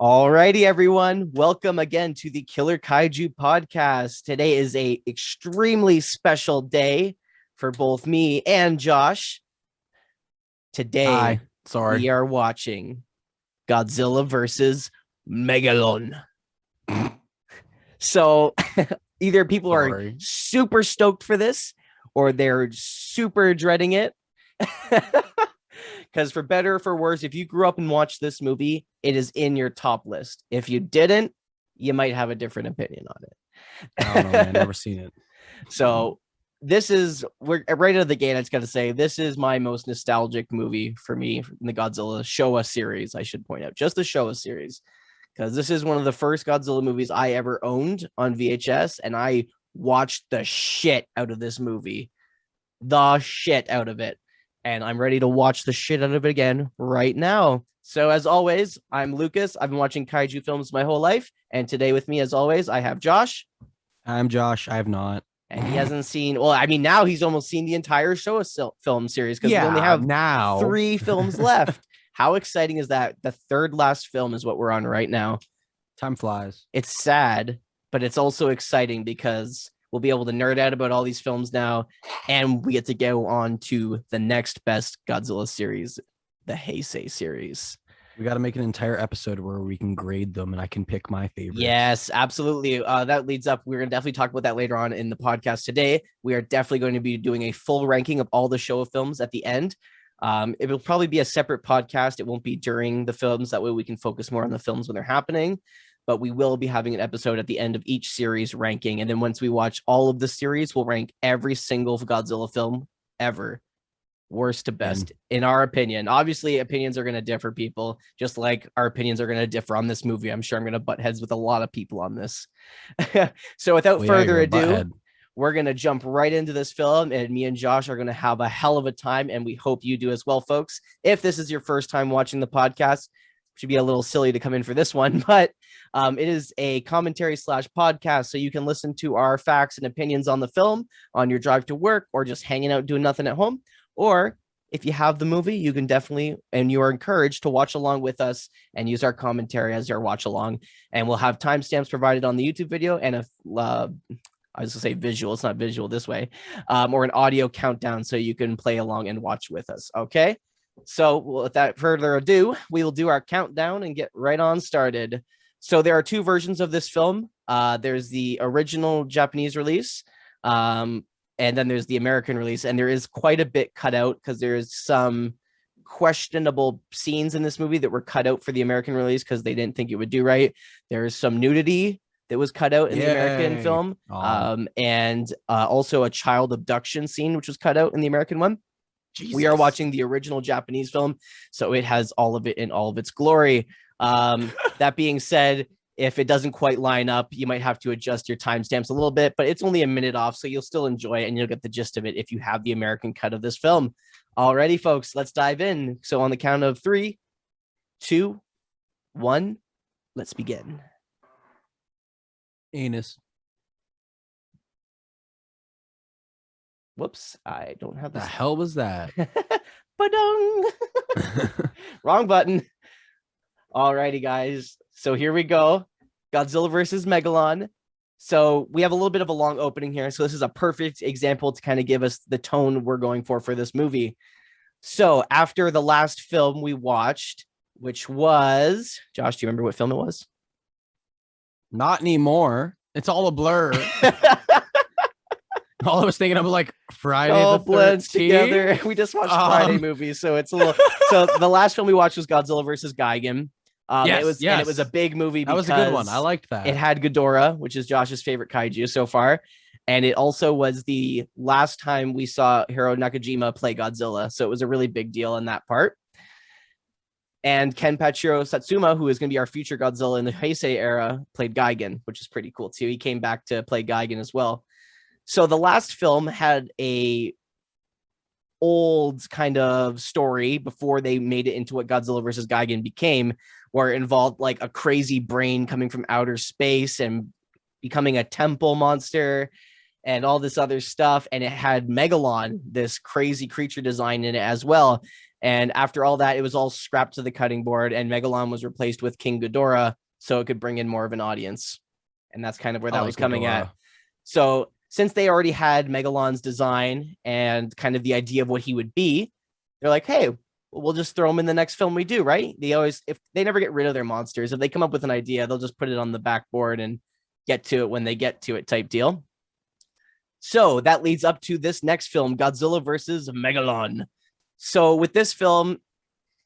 Alrighty, everyone. Welcome again to the Killer Kaiju podcast. Today is a extremely special day for both me and Josh. Today, we are watching Godzilla versus Megalon. So either people are super stoked for this or they're super dreading it. Because for better or for worse, if you grew up and watched this movie, it is in your top list. If you didn't, you might have a different opinion on it. I don't know, man. Never seen it. So we're right out of the gate. I just got to say, this is my most nostalgic movie for me in the Godzilla Showa series. I should point out just the Showa series, because this is one of the first Godzilla movies I ever owned on VHS, and I watched the shit out of this movie, and I'm ready to watch the shit out of it again right now. So as always, I'm Lucas. I've been watching kaiju films my whole life, and today with me, as always, I have Josh. I'm Josh. I have not. And he hasn't seen, well, I mean, now he's almost seen the entire Showa film series, because we only have now 3 films left. How exciting is that? The third last film is what we're on right now. Time flies. It's sad, but it's also exciting because we'll be able to nerd out about all these films now, and we get to go on to the next best Godzilla series, the Heisei series. We got to make an entire episode where we can grade them and I can pick my favorite. Yes, absolutely. That leads up. We're going to definitely talk about that later on in the podcast today. We are definitely going to be doing a full ranking of all the Showa films at the end. It will probably be a separate podcast. It won't be during the films. That way we can focus more on the films when they're happening. But we will be having an episode at the end of each series ranking. And then once we watch all of the series, we'll rank every single Godzilla film ever, worst to best, in our opinion. Obviously, opinions are going to differ, people, just like our opinions are going to differ on this movie. I'm sure I'm going to butt heads with a lot of people on this. So without further ado, we're going to jump right into this film, and me and Josh are going to have a hell of a time, and we hope you do as well, folks. If this is your first time watching the podcast, should be a little silly to come in for this one, but it is a commentary / podcast, so you can listen to our facts and opinions on the film on your drive to work or just hanging out doing nothing at home. Or if you have the movie, you can definitely, and you are encouraged to watch along with us and use our commentary as your watch along. And we'll have timestamps provided on the YouTube video and I was going to say visual, it's not visual this way, or an audio countdown so you can play along and watch with us. Okay. So without further ado, we will do our countdown and get right on started. So there are 2 versions of this film. There's the original Japanese release, and then there's the American release. And there is quite a bit cut out because there's some questionable scenes in this movie that were cut out for the American release because they didn't think it would do right. There's some nudity that was cut out in the American film, and also a child abduction scene, which was cut out in the American one. Jesus. We are watching the original Japanese film, so it has all of it in all of its glory. That being said, if it doesn't quite line up, you might have to adjust your timestamps a little bit, but it's only a minute off, so you'll still enjoy it and you'll get the gist of it if you have the American cut of this film. Alrighty, folks, let's dive in. So on the count of 3, 2, 1, let's begin. Anus. Whoops, I don't have this. The hell was that? Wrong button. Alrighty, guys. So here we go. Godzilla versus Megalon. So we have a little bit of a long opening here. So this is a perfect example to kind of give us the tone we're going for this movie. So after the last film we watched, which was, Josh, do you remember what film it was? Not anymore. It's all a blur. All I was thinking of was like Friday all the 13th. Blends together. We just watched Friday movies, so it's a little. So the last film we watched was Godzilla versus Gigan. And it was a big movie. That was a good one. I liked that. It had Ghidorah, which is Josh's favorite kaiju so far, and it also was the last time we saw Hiro Nakajima play Godzilla, so it was a really big deal in that part. And Kenpachiro Satsuma, who is going to be our future Godzilla in the Heisei era, played Gigan, which is pretty cool too. He came back to play Gigan as well. So the last film had a old kind of story before they made it into what Godzilla versus Gigan became, where it involved like a crazy brain coming from outer space and becoming a temple monster and all this other stuff. And it had Megalon, this crazy creature design in it as well. And after all that, it was all scrapped to the cutting board, and Megalon was replaced with King Ghidorah so it could bring in more of an audience. And that's kind of where that was coming at. So since they already had Megalon's design and kind of the idea of what he would be, they're like, hey, we'll just throw him in the next film we do, right? They always, if they never get rid of their monsters, if they come up with an idea, they'll just put it on the backboard and get to it when they get to it type deal. So that leads up to this next film, Godzilla versus Megalon. So with this film,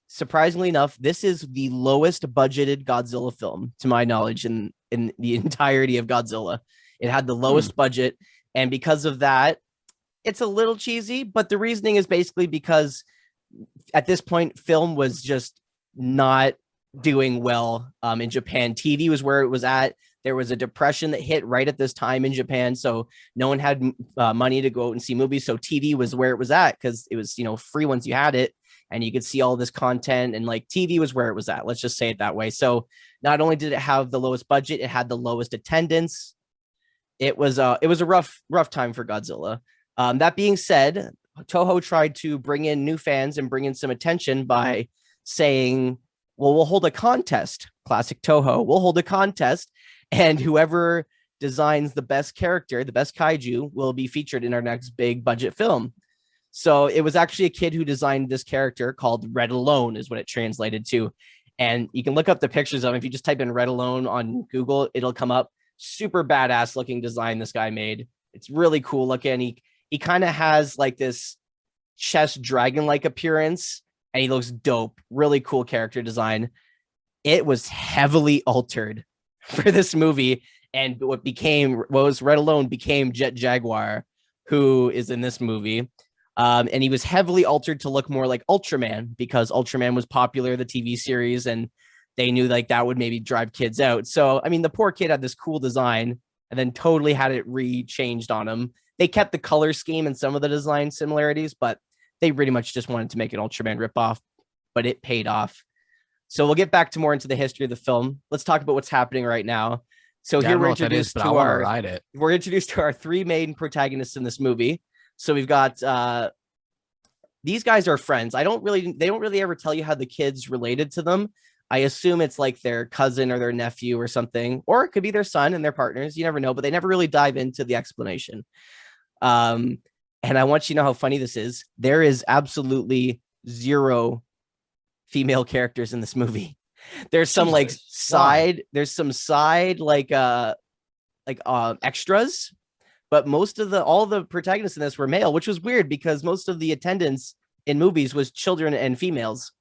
surprisingly enough, this is the lowest budgeted Godzilla film, to my knowledge, in the entirety of Godzilla. It had the lowest budget. And because of that, it's a little cheesy, but the reasoning is basically because at this point, film was just not doing well in Japan. TV was where it was at. There was a depression that hit right at this time in Japan. So no one had money to go out and see movies. So TV was where it was at because it was, free once you had it and you could see all this content, and like TV was where it was at. Let's just say it that way. So not only did it have the lowest budget, it had the lowest attendance. It was a rough time for Godzilla. That being said, Toho tried to bring in new fans and bring in some attention by saying, well, we'll hold a contest. Classic Toho. We'll hold a contest, and whoever designs the best character, the best kaiju, will be featured in our next big budget film. So it was actually a kid who designed this character called Red Alone is what it translated to. And you can look up the pictures of him. If you just type in Red Alone on Google, it'll come up. Super badass looking design this guy made. It's really cool looking. He kind of has like this chest dragon-like appearance, and he looks dope. Really cool character design. It was heavily altered for this movie, and what was Red Alone became Jet Jaguar, who is in this movie. And he was heavily altered to look more like Ultraman because Ultraman was popular, the TV series, and they knew like that would maybe drive kids out. So, I mean, the poor kid had this cool design and then totally had it re-changed on him. They kept the color scheme and some of the design similarities, but they pretty much just wanted to make an Ultraman ripoff, but it paid off. So we'll get back to more into the history of the film. Let's talk about what's happening right now. So here we're introduced to our three main protagonists in this movie. So we've got these guys are friends. They don't really ever tell you how the kids related to them. I assume it's like their cousin or their nephew or something, or it could be their son and their partners. You never know, but they never really dive into the explanation. And I want you to know how funny this is. There is absolutely zero female characters in this movie. There's some side extras, but all the protagonists in this were male, which was weird because most of the attendance in movies was children and females.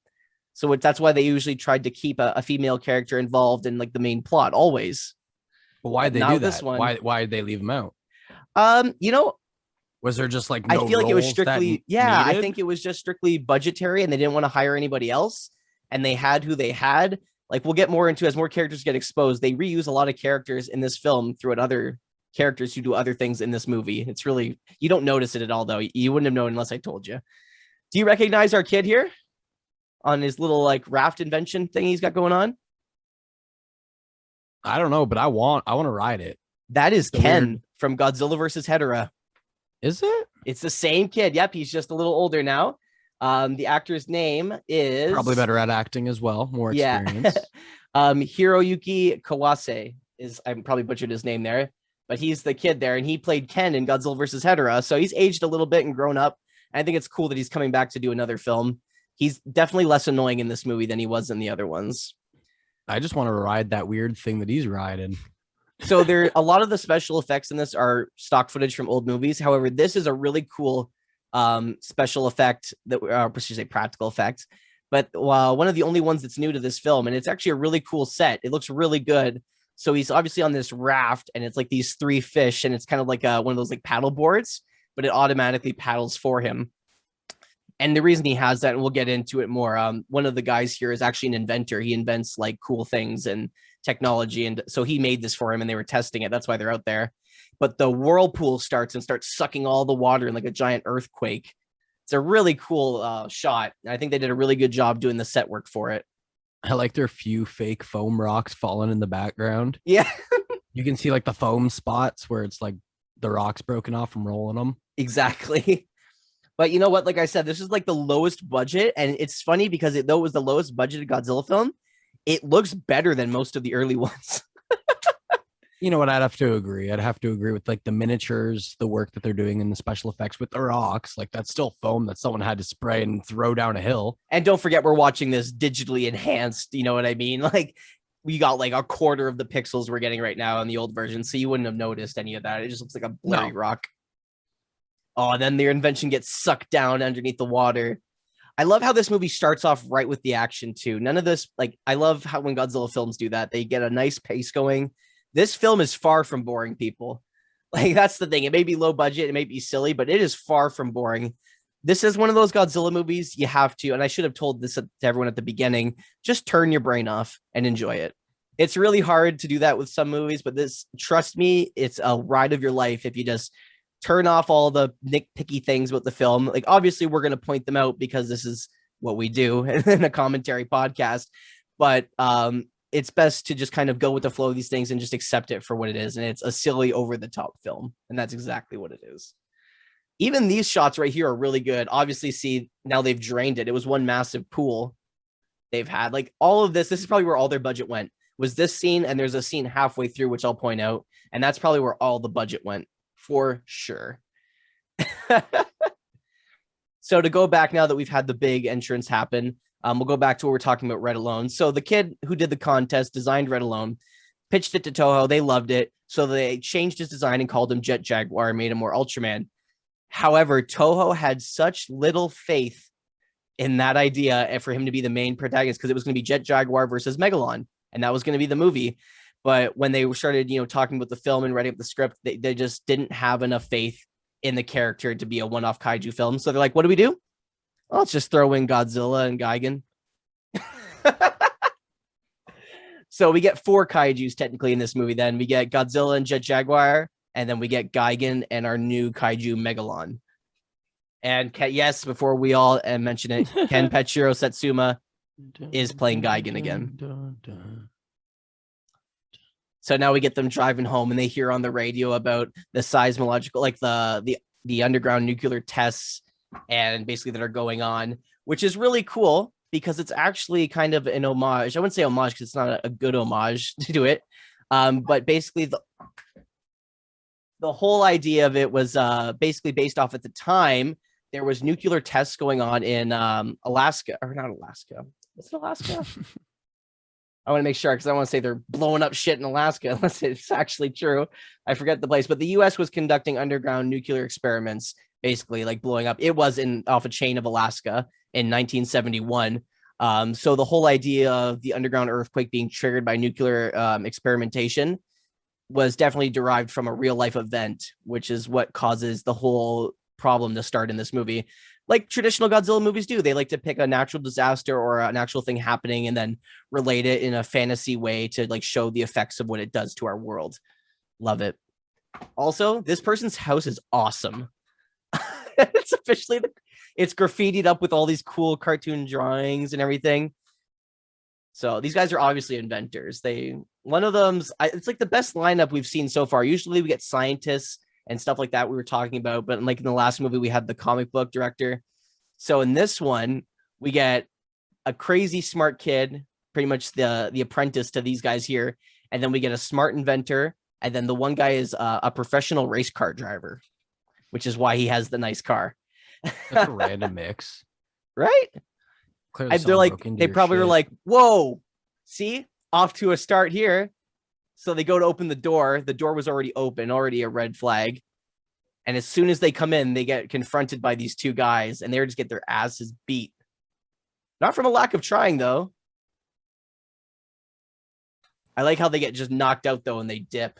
So that's why they usually tried to keep a female character involved in like the main plot always. But why'd they do that? Why did they leave them out? Was there just like no I feel like it was strictly I think it was just strictly budgetary and they didn't want to hire anybody else and they had who they had. Like we'll get more into as more characters get exposed. They reuse a lot of characters in this film throughout other characters who do other things in this movie. It's really, you don't notice it at all though. You wouldn't have known unless I told you. Do you recognize our kid here on his little like raft invention thing he's got going on? I don't know, but I want to ride it. That is Ken from Godzilla versus Hedorah. Is it? It's the same kid. Yep, he's just a little older now. The actor's name is probably better at acting as well, more experience. Hiroyuki Kawase I'm probably butchered his name there, but he's the kid there, and he played Ken in Godzilla versus Hedorah. So he's aged a little bit and grown up. I think it's cool that he's coming back to do another film. He's definitely less annoying in this movie than he was in the other ones. I just want to ride that weird thing that he's riding. So a lot of the special effects in this are stock footage from old movies. However, this is a really cool special effect practical effect, but one of the only ones that's new to this film, and it's actually a really cool set. It looks really good. So he's obviously on this raft, and it's like these three fish, and it's kind of like one of those like paddle boards, but it automatically paddles for him. And the reason he has that, and we'll get into it more, one of the guys here is actually an inventor. He invents like cool things and technology, and so he made this for him, and they were testing it. That's why they're out there. But the whirlpool starts sucking all the water in like a giant earthquake. It's a really cool shot. And I think they did a really good job doing the set work for it. I like their few fake foam rocks falling in the background. Yeah. You can see like the foam spots where it's like the rocks broken off from rolling them. Exactly. But you know what? Like I said, this is like the lowest budget, and it's funny because though it was the lowest budgeted Godzilla film, it looks better than most of the early ones. You know what? I'd have to agree. I'd have to agree with like the miniatures, the work that they're doing in the special effects with the rocks. Like that's still foam that someone had to spray and throw down a hill. And don't forget, we're watching this digitally enhanced. You know what I mean? Like we got like a quarter of the pixels we're getting right now in the old version, so you wouldn't have noticed any of that. It just looks like a blurry rock. Oh, and then their invention gets sucked down underneath the water. I love how this movie starts off right with the action too. None of this, like, I love how when Godzilla films do that, they get a nice pace going. This film is far from boring, people. Like, that's the thing. It may be low budget, it may be silly, but it is far from boring. This is one of those Godzilla movies you have to, and I should have told this to everyone at the beginning, just turn your brain off and enjoy it. It's really hard to do that with some movies, but this, trust me, it's a ride of your life if you just turn off all the nitpicky things with the film. Like, obviously, we're going to point them out because this is what we do in a commentary podcast. But it's best to just kind of go with the flow of these things and just accept it for what it is. And it's a silly, over-the-top film. And that's exactly what it is. Even these shots right here are really good. Obviously, see, now they've drained it. It was one massive pool they've had. Like, all of this is probably where all their budget went. Was this scene, and there's a scene halfway through, which I'll point out. And that's probably where all the budget went. For sure. So to go back now that we've had the big entrance happen, we'll go back to what we're talking about Red Alone. So the kid who did the contest designed Red Alone, pitched it to Toho. They loved it. So they changed his design and called him Jet Jaguar, made him more Ultraman. However, Toho had such little faith in that idea for him to be the main protagonist because it was going to be Jet Jaguar versus Megalon. And that was going to be the movie. But when they started, talking about the film and writing up the script, they just didn't have enough faith in the character to be a one-off kaiju film. So they're like, what do we do? Well, let's just throw in Godzilla and Gigan. So we get 4 kaijus technically in this movie. Then we get Godzilla and Jet Jaguar, and then we get Gigan and our new kaiju Megalon. And yes, before we all mention it, Ken Pachiro Satsuma is playing Gigan again. So now we get them driving home and they hear on the radio about the seismological, like the underground nuclear tests and basically that are going on, which is really cool because it's actually kind of an homage. I wouldn't say homage because it's not a good homage to do it. But basically the whole idea of it was basically based off at the time, there was nuclear tests going on in Alaska, or not Alaska. Was it Alaska? I want to make sure because I want to say they're blowing up shit in Alaska unless it's actually true. I forget the place, but the U.S. was conducting underground nuclear experiments, basically like blowing up. It was off a chain of Alaska in 1971. So the whole idea of the underground earthquake being triggered by nuclear experimentation was definitely derived from a real life event, which is what causes the whole problem to start in this movie. Like traditional Godzilla movies do. They like to pick a natural disaster or an actual thing happening and then relate it in a fantasy way to like show the effects of what it does to our world. Love it. Also, this person's house is awesome. It's officially, it's graffitied up with all these cool cartoon drawings and everything. So these guys are obviously inventors. One of them's, it's like the best lineup we've seen so far. Usually we get scientists and stuff like that we were talking about. But like in the last movie, we had the comic book director. So in this one, we get a crazy smart kid, pretty much the apprentice to these guys here. And then we get a smart inventor. And then the one guy is a professional race car driver, which is why he has the nice car. That's a random mix. Right? They're like, they probably were like, whoa, see, off to a start here. So they go to open the door. The door was already open, already a red flag. And as soon as they come in, they get confronted by these 2 guys and they just get their asses beat. Not from a lack of trying, though. I like how they get just knocked out, though, and they dip.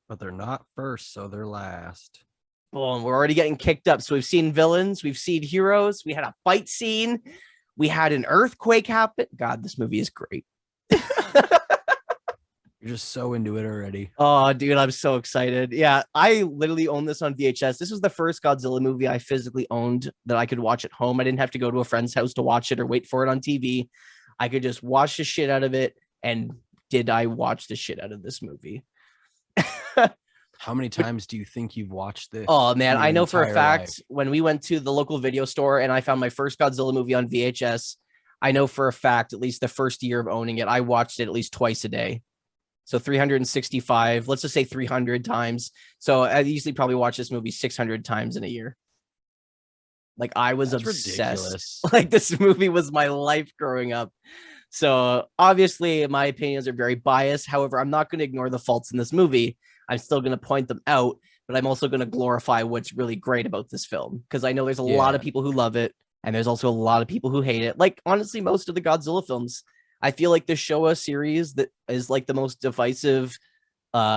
But they're not first, so they're last. Boom, we're already getting kicked up. So we've seen villains. We've seen heroes. We had a fight scene. We had an earthquake happen. God, this movie is great. You're just so into it already. Oh, dude, I'm so excited. Yeah, I literally own this on VHS. This was the first Godzilla movie I physically owned that I could watch at home. I didn't have to go to a friend's house to watch it or wait for it on TV. I could just watch the shit out of it. And did I watch the shit out of this movie? How many times do you think you've watched this? Oh man, in I your know for a entire fact life? when we went to the local video store and I found my first Godzilla movie on VHS, I know for a fact, at least the first year of owning it, I watched it at least twice a day. So 365, let's just say 300 times. So I usually probably watch this movie 600 times in a year. Like I was That's obsessed. ridiculous. Like this movie was my life growing up. So obviously my opinions are very biased. However, I'm not going to ignore the faults in this movie. I'm still going to point them out, but I'm also going to glorify what's really great about this film because I know there's a lot of people who love it and there's also a lot of people who hate it. Like honestly, most of the Godzilla films, I feel like the Showa series that is like the most divisive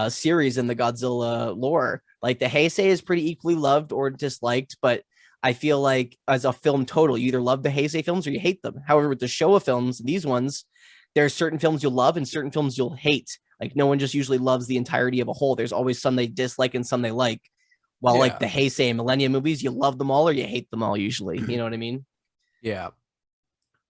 series in the Godzilla lore. Like the Heisei is pretty equally loved or disliked, but I feel like as a film total, you either love the Heisei films or you hate them. However, with the Showa films, these ones, there are certain films you'll love and certain films you'll hate. Like no one just usually loves the entirety of a whole. There's always some they dislike and some they like. While like the Heisei and Millennium movies, you love them all or you hate them all usually. You know what I mean? Yeah.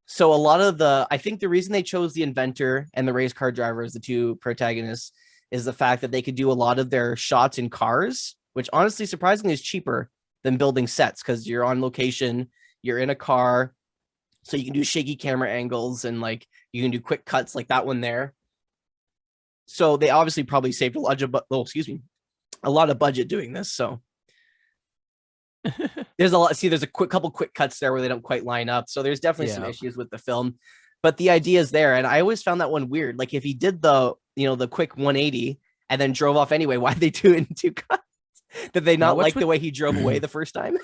So a lot of I think the reason they chose the inventor and the race car driver as the two protagonists is the fact that they could do a lot of their shots in cars, which honestly, surprisingly, is cheaper than building sets because you're on location, you're in a car, so you can do shaky camera angles and like you can do quick cuts like that one there. So they obviously probably saved a lot of budget doing this. So there's a lot. See, there's a couple quick cuts there where they don't quite line up. So there's definitely some issues with the film, but the idea is there. And I always found that one weird. Like if he did the quick 180 and then drove off anyway, why'd they do it in two cuts? Did they not like the way he drove away the first time?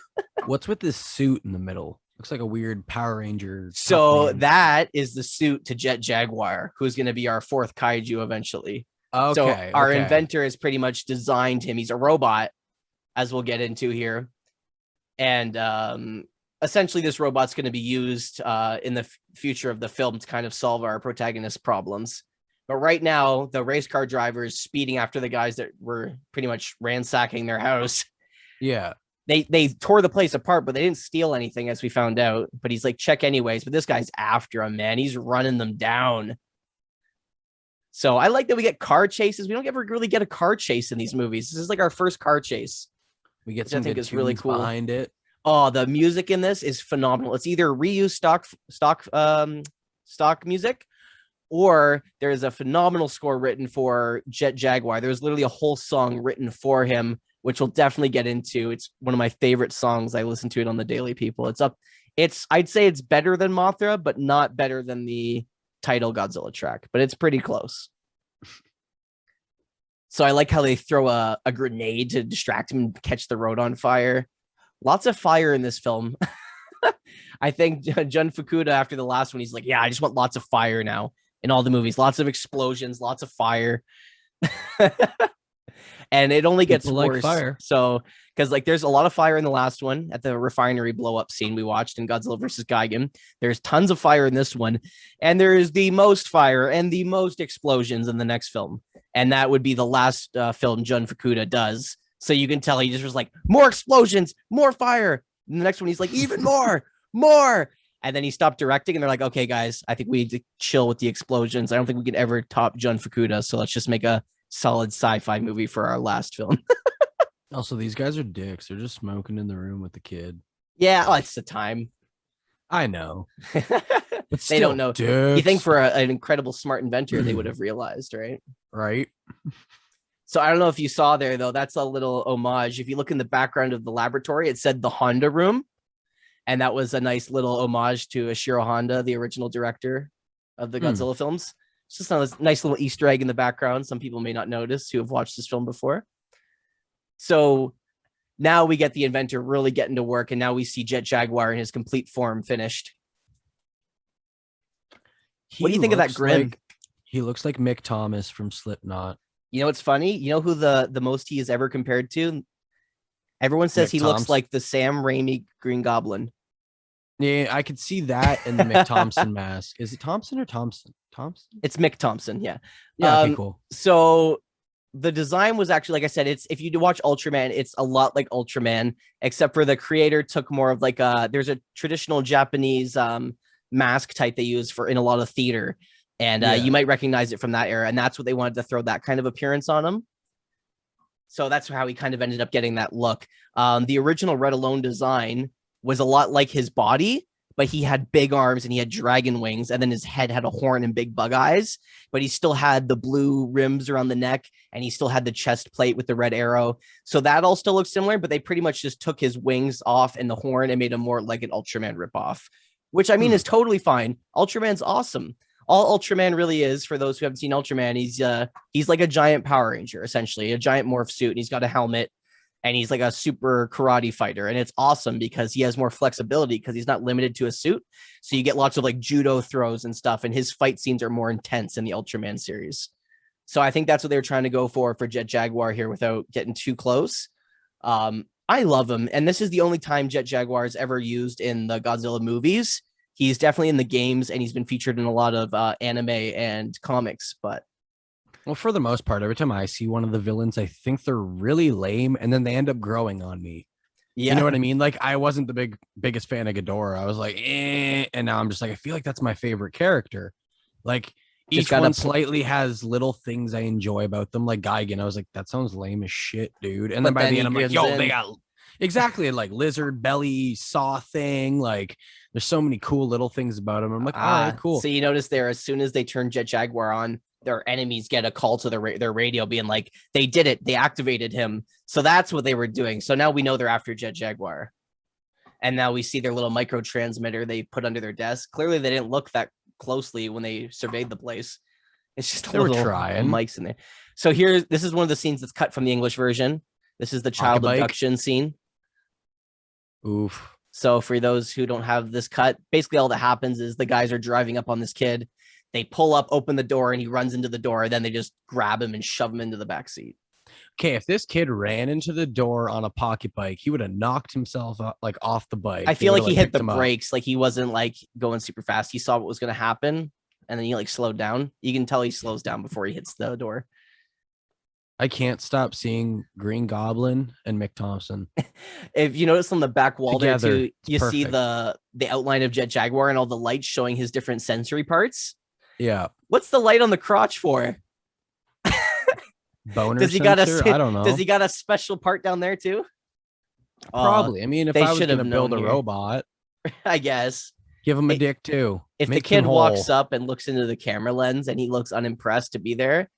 What's with this suit in the middle? Looks like a weird Power Ranger. So that is the suit to Jet Jaguar, who's going to be our fourth kaiju eventually. Okay. So our inventor has pretty much designed him. He's a robot, as we'll get into here. And essentially this robot's going to be used in the future of the film to kind of solve our protagonist problems. But right now, the race car driver is speeding after the guys that were pretty much ransacking their house. Yeah. They tore the place apart, but they didn't steal anything, as we found out. But he's like, check anyways. But this guy's after him, man. He's running them down. So I like that we get car chases. We don't ever really get a car chase in these movies. This is like our first car chase. We get some good is really cool behind it. Oh, the music in this is phenomenal. It's either reused stock music, or there is a phenomenal score written for Jet Jaguar. There's literally a whole song written for him, which we'll definitely get into. It's one of my favorite songs. I listen to it on the daily, people. I'd say it's better than Mothra, but not better than the title Godzilla track, but it's pretty close. So I like how they throw a grenade to distract him and catch the road on fire. Lots of fire in this film. I think Jun Fukuda, after the last one, he's like, yeah, I just want lots of fire now in all the movies. Lots of explosions, lots of fire. And it only gets worse. Fire. So, because like there's a lot of fire in the last one at the refinery blow up scene we watched in Godzilla versus Gigan. There's tons of fire in this one. And there is the most fire and the most explosions in the next film. And that would be the last film Jun Fukuda does. So you can tell he just was like, more explosions, more fire. And the next one, he's like, even more. And then he stopped directing and they're like, okay, guys, I think we need to chill with the explosions. I don't think we can ever top Jun Fukuda. So let's just make a solid sci-fi movie for our last film. Also, these guys are dicks. They're just smoking in the room with the kid. Yeah, it's the time. I know. But they don't know. Dicks. You think for an incredible smart inventor, they would have realized, right? Right. So I don't know if you saw there, though. That's a little homage. If you look in the background of the laboratory, it said the Honda room. And that was a nice little homage to Ishiro Honda, the original director of the Godzilla films. It's just a nice little Easter egg in the background. Some people may not notice who have watched this film before. So now we get the inventor really getting to work. And now we see Jet Jaguar in his complete form finished. What do you think of that grin? He looks like Mick Thomas from Slipknot. You know what's funny? You know who the most he is ever compared to? Everyone says he looks like the Sam Raimi Green Goblin. Yeah, I could see that in the Mick Thompson mask. Is it Thompson or Thompson? Thompson? It's Mick Thompson, yeah. Yeah, okay, cool. So the design was actually, like I said, if you watch Ultraman, it's a lot like Ultraman, except for the creator took more of like there's a traditional Japanese mask type they use in a lot of theater. And you might recognize it from that era. And that's what they wanted to throw that kind of appearance on him. So that's how he kind of ended up getting that look. The original Red Alone design was a lot like his body, but he had big arms and he had dragon wings, and then his head had a horn and big bug eyes, but he still had the blue rims around the neck, and he still had the chest plate with the red arrow. So that all still looks similar, but they pretty much just took his wings off and the horn and made him more like an Ultraman ripoff, which I mean is totally fine. Ultraman's awesome. All Ultraman really is, for those who haven't seen Ultraman, he's like a giant Power Ranger, essentially, a giant morph suit, and he's got a helmet, and he's like a super karate fighter. And it's awesome because he has more flexibility because he's not limited to a suit. So you get lots of like judo throws and stuff. And his fight scenes are more intense in the Ultraman series. So I think that's what they were trying to go for Jet Jaguar here without getting too close. I love him. And this is the only time Jet Jaguar is ever used in the Godzilla movies. He's definitely in the games, and he's been featured in a lot of anime and comics, but well, for the most part, every time I see one of the villains, I think they're really lame, and then they end up growing on me. Yeah. You know what I mean? Like, I wasn't the biggest fan of Ghidorah. I was like, and now I'm just like, I feel like that's my favorite character. Like, each one slightly has little things I enjoy about them. Like Gigan, I was like, that sounds lame as shit, dude. And then by the end, I'm like, yo, they got exactly like lizard belly saw thing. Like, there's so many cool little things about him. I'm like, all right, cool. So you notice there, as soon as they turn Jet Jaguar on, their enemies get a call to their radio being like, they did it. They activated him. So that's what they were doing. So now we know they're after Jet Jaguar. And now we see their little micro transmitter they put under their desk. Clearly they didn't look that closely when they surveyed the place. It's just a little mics in there. So this is one of the scenes that's cut from the English version. This is the child abduction scene. Oof. So for those who don't have this cut, basically all that happens is the guys are driving up on this kid. They pull up, open the door, and he runs into the door. Then they just grab him and shove him into the back seat. Okay, if this kid ran into the door on a pocket bike, he would have knocked himself like off the bike. I feel like he hit the brakes. Like, he wasn't like going super fast. He saw what was going to happen, and then he like slowed down. You can tell he slows down before he hits the door. I can't stop seeing Green Goblin and Mick Thompson. If you notice on the back wall together, there too, you see the outline of Jet Jaguar and all the lights showing his different sensory parts. Yeah. What's the light on the crotch for? Boner does he sensor? I don't know. Does he got a special part down there too? Probably. I mean, if I was going to build a robot, I guess. Give him a dick too. If the kid walks up and looks into the camera lens and he looks unimpressed to be there,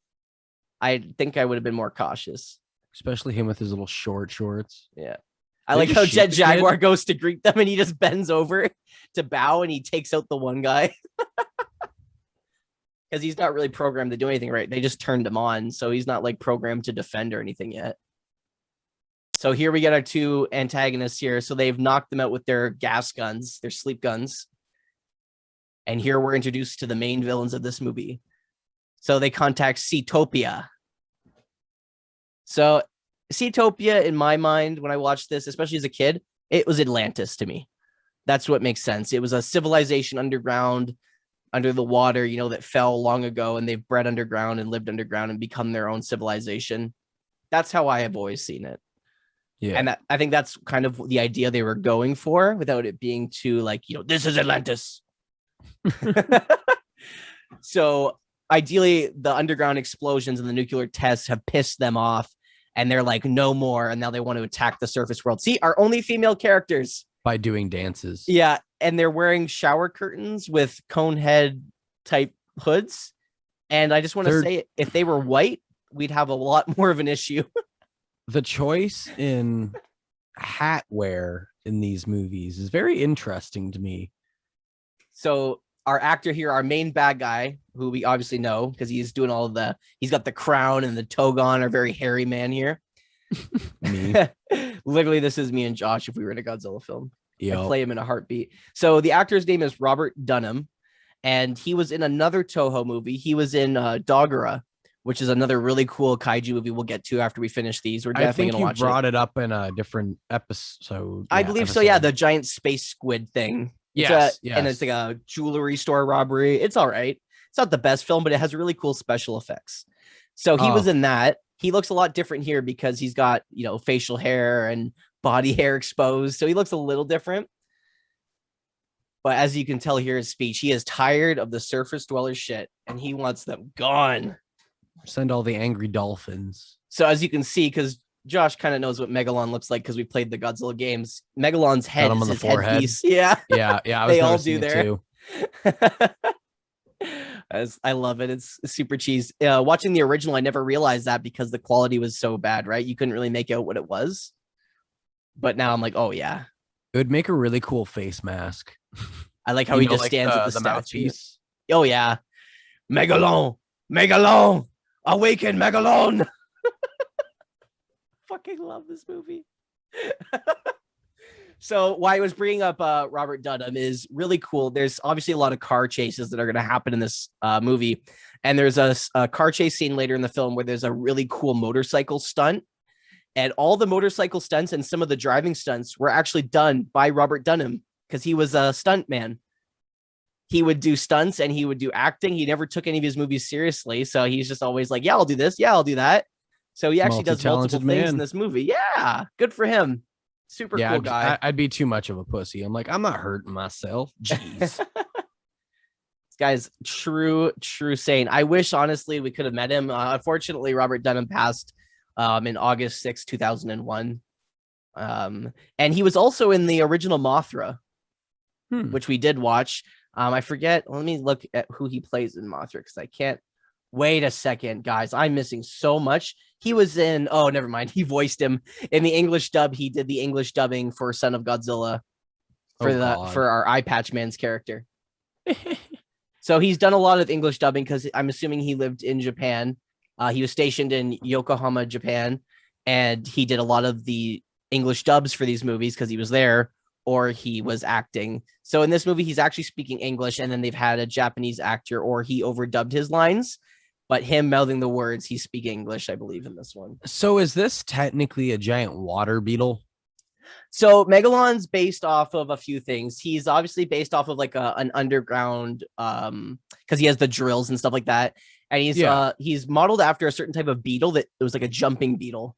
I think I would have been more cautious. Especially him with his little short shorts. Yeah. I like how Jet Jaguar goes to greet them and he just bends over to bow and he takes out the one guy. Because he's not really programmed to do anything, right? They just turned him on, so he's not like programmed to defend or anything yet. So here we get our two antagonists here. So they've knocked them out with their gas guns, their sleep guns. And here we're introduced to the main villains of this movie. So they contact Seatopia. So Seatopia, in my mind, when I watched this, especially as a kid, it was Atlantis to me. That's what makes sense. It was a civilization underground, under the water, you know, that fell long ago, and they've bred underground and lived underground and become their own civilization. That's how I have always seen it. Yeah. And I think that's kind of the idea they were going for without it being too like, you know, this is Atlantis. So ideally the underground explosions and the nuclear tests have pissed them off and they're like, no more. And now they want to attack the surface world. See, our only female characters. By doing dances. Yeah. And they're wearing shower curtains with cone head type hoods. And I just want to say, if they were white, we'd have a lot more of an issue. The choice in hat wear in these movies is very interesting to me. So our actor here, our main bad guy, who we obviously know because he's doing all of he's got the crown and the toga on, our very hairy man here. Literally, this is me and Josh if we were in a Godzilla film. Yep. I'd play him in a heartbeat. So the actor's name is Robert Dunham, and he was in another Toho movie. He was in Dogora, which is another really cool kaiju movie we'll get to after we finish these. We're definitely going to watch it. I think you brought it up in a different episode. I believe so, yeah, the giant space squid thing. Yes. And it's like a jewelry store robbery. It's all right. It's not the best film, but it has really cool special effects. So he was in that. He looks a lot different here because he's got, you know, facial hair and body hair exposed. So he looks a little different. But as you can tell here in his speech, he is tired of the surface dweller shit and he wants them gone. Send all the angry dolphins. So as you can see, because Josh kind of knows what Megalon looks like because we played the Godzilla games. Megalon's head is his headpiece. Yeah. Yeah. I was they all do there. Too. I love it. It's super cheese. Watching the original, I never realized that because the quality was so bad, right? You couldn't really make out what it was. But now I'm like, oh yeah. It would make a really cool face mask. I like how he just stands at the statue. Mouthpiece. Oh yeah. Megalon. Awaken Megalon. Fucking love this movie. So why I was bringing up Robert Dunham is really cool. There's obviously a lot of car chases that are going to happen in this movie. And there's a car chase scene later in the film where there's a really cool motorcycle stunt. And all the motorcycle stunts and some of the driving stunts were actually done by Robert Dunham because he was a stunt man. He would do stunts and he would do acting. He never took any of his movies seriously. So he's just always like, yeah, I'll do this. Yeah, I'll do that. So he actually does multiple things in this movie. Yeah, good for him. Super cool guy. I'd be too much of a pussy. I'm like, I'm not hurting myself. Jeez. This guy's true saint. I wish, honestly, we could have met him. Unfortunately, Robert Dunham passed in August 6, 2001. And he was also in the original Mothra, which we did watch. I forget. Let me look at who he plays in Mothra because I can't. Wait a second, guys. I'm missing so much. He was in. Oh, never mind. He voiced him in the English dub. He did the English dubbing for Son of Godzilla for our Eye Patch Man's character. So he's done a lot of English dubbing because I'm assuming he lived in Japan. He was stationed in Yokohama, Japan, and he did a lot of the English dubs for these movies because he was there or he was acting. So in this movie, he's actually speaking English, and then they've had a Japanese actor or he overdubbed his lines. But him mouthing the words, he's speaking English, I believe, in this one. So is this technically a giant water beetle? So Megalon's based off of a few things. He's obviously based off of like an underground, because he has the drills and stuff like that. And he's modeled after a certain type of beetle that it was like a jumping beetle.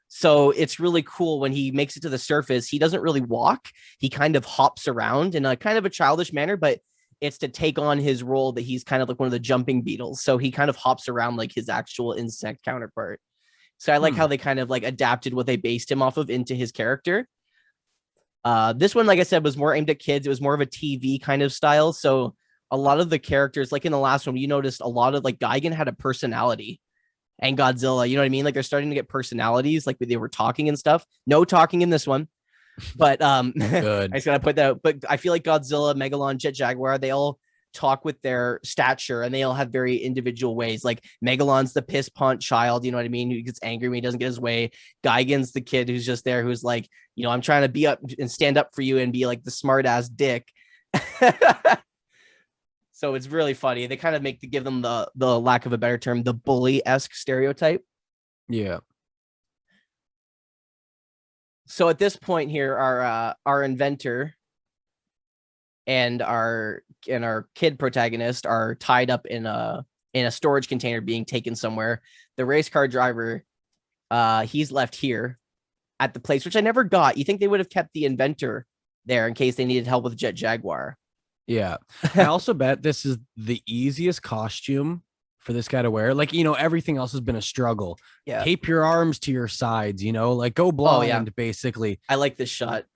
So it's really cool when he makes it to the surface. He doesn't really walk. He kind of hops around in a kind of a childish manner, but it's to take on his role that he's kind of like one of the jumping beetles. So he kind of hops around like his actual insect counterpart. So I like how they kind of like adapted what they based him off of into his character. This one, like I said, was more aimed at kids. It was more of a TV kind of style. So a lot of the characters, like in the last one, you noticed a lot of like Gigan had a personality and Godzilla, you know what I mean? Like they're starting to get personalities, like they were talking and stuff. No talking in this one. But Good. I just gotta put that. But I feel like Godzilla, Megalon, Jet Jaguar, they all talk with their stature and they all have very individual ways. Like Megalon's the piss pont child, you know what I mean? Who gets angry when he doesn't get his way. Gigan's the kid who's just there, who's like, you know, I'm trying to be up and stand up for you and be like the smart ass dick. So it's really funny. They kind of give them the lack of a better term, the bully-esque stereotype. Yeah. So at this point here, our inventor and our kid protagonist are tied up in a storage container being taken somewhere. The race car driver, he's left here at the place, which I never got. You think they would have kept the inventor there in case they needed help with Jet Jaguar? Yeah. I also bet this is the easiest costume for this guy to wear. Like, you know, everything else has been a struggle. Yeah. Tape your arms to your sides, you know, like go blind, basically. I like this shot.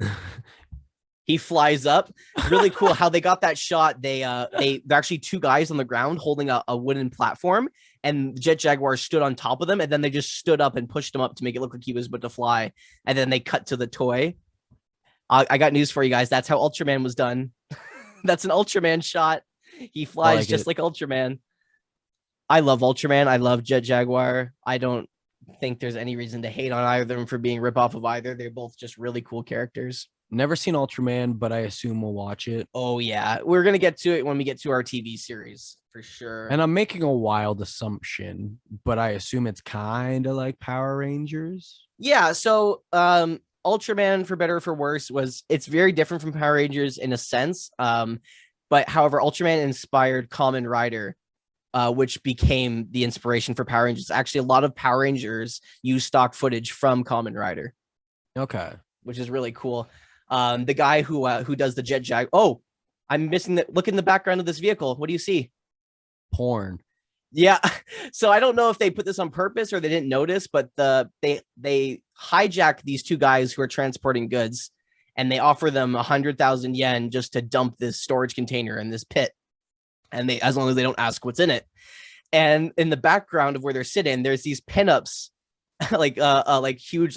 He flies up. Really cool how they got that shot. They're actually two guys on the ground holding a wooden platform, and Jet Jaguar stood on top of them, and then they just stood up and pushed him up to make it look like he was about to fly. And then they cut to the toy. I got news for you guys. That's how Ultraman was done. That's an Ultraman shot. He flies just like Ultraman. I love Ultraman. I love Jet Jaguar. I don't think there's any reason to hate on either of them for being ripoff of either. They're both just really cool characters. Never seen Ultraman, but I assume we'll watch it. Oh, yeah. We're going to get to it when we get to our TV series, for sure. And I'm making a wild assumption, but I assume it's kind of like Power Rangers. Yeah, so Ultraman, for better or for worse, it's very different from Power Rangers in a sense. But however, Ultraman inspired Kamen Rider, which became the inspiration for Power Rangers. Actually, a lot of Power Rangers use stock footage from Kamen Rider. Okay. Which is really cool. The guy who does the Jet Jag. Oh, I'm missing that. Look in the background of this vehicle. What do you see? Porn. Yeah. So I don't know if they put this on purpose or they didn't notice, but they hijack these two guys who are transporting goods, and they offer them 100,000 yen just to dump this storage container in this pit. And they, as long as they don't ask what's in it. And in the background of where they're sitting, there's these pinups, like huge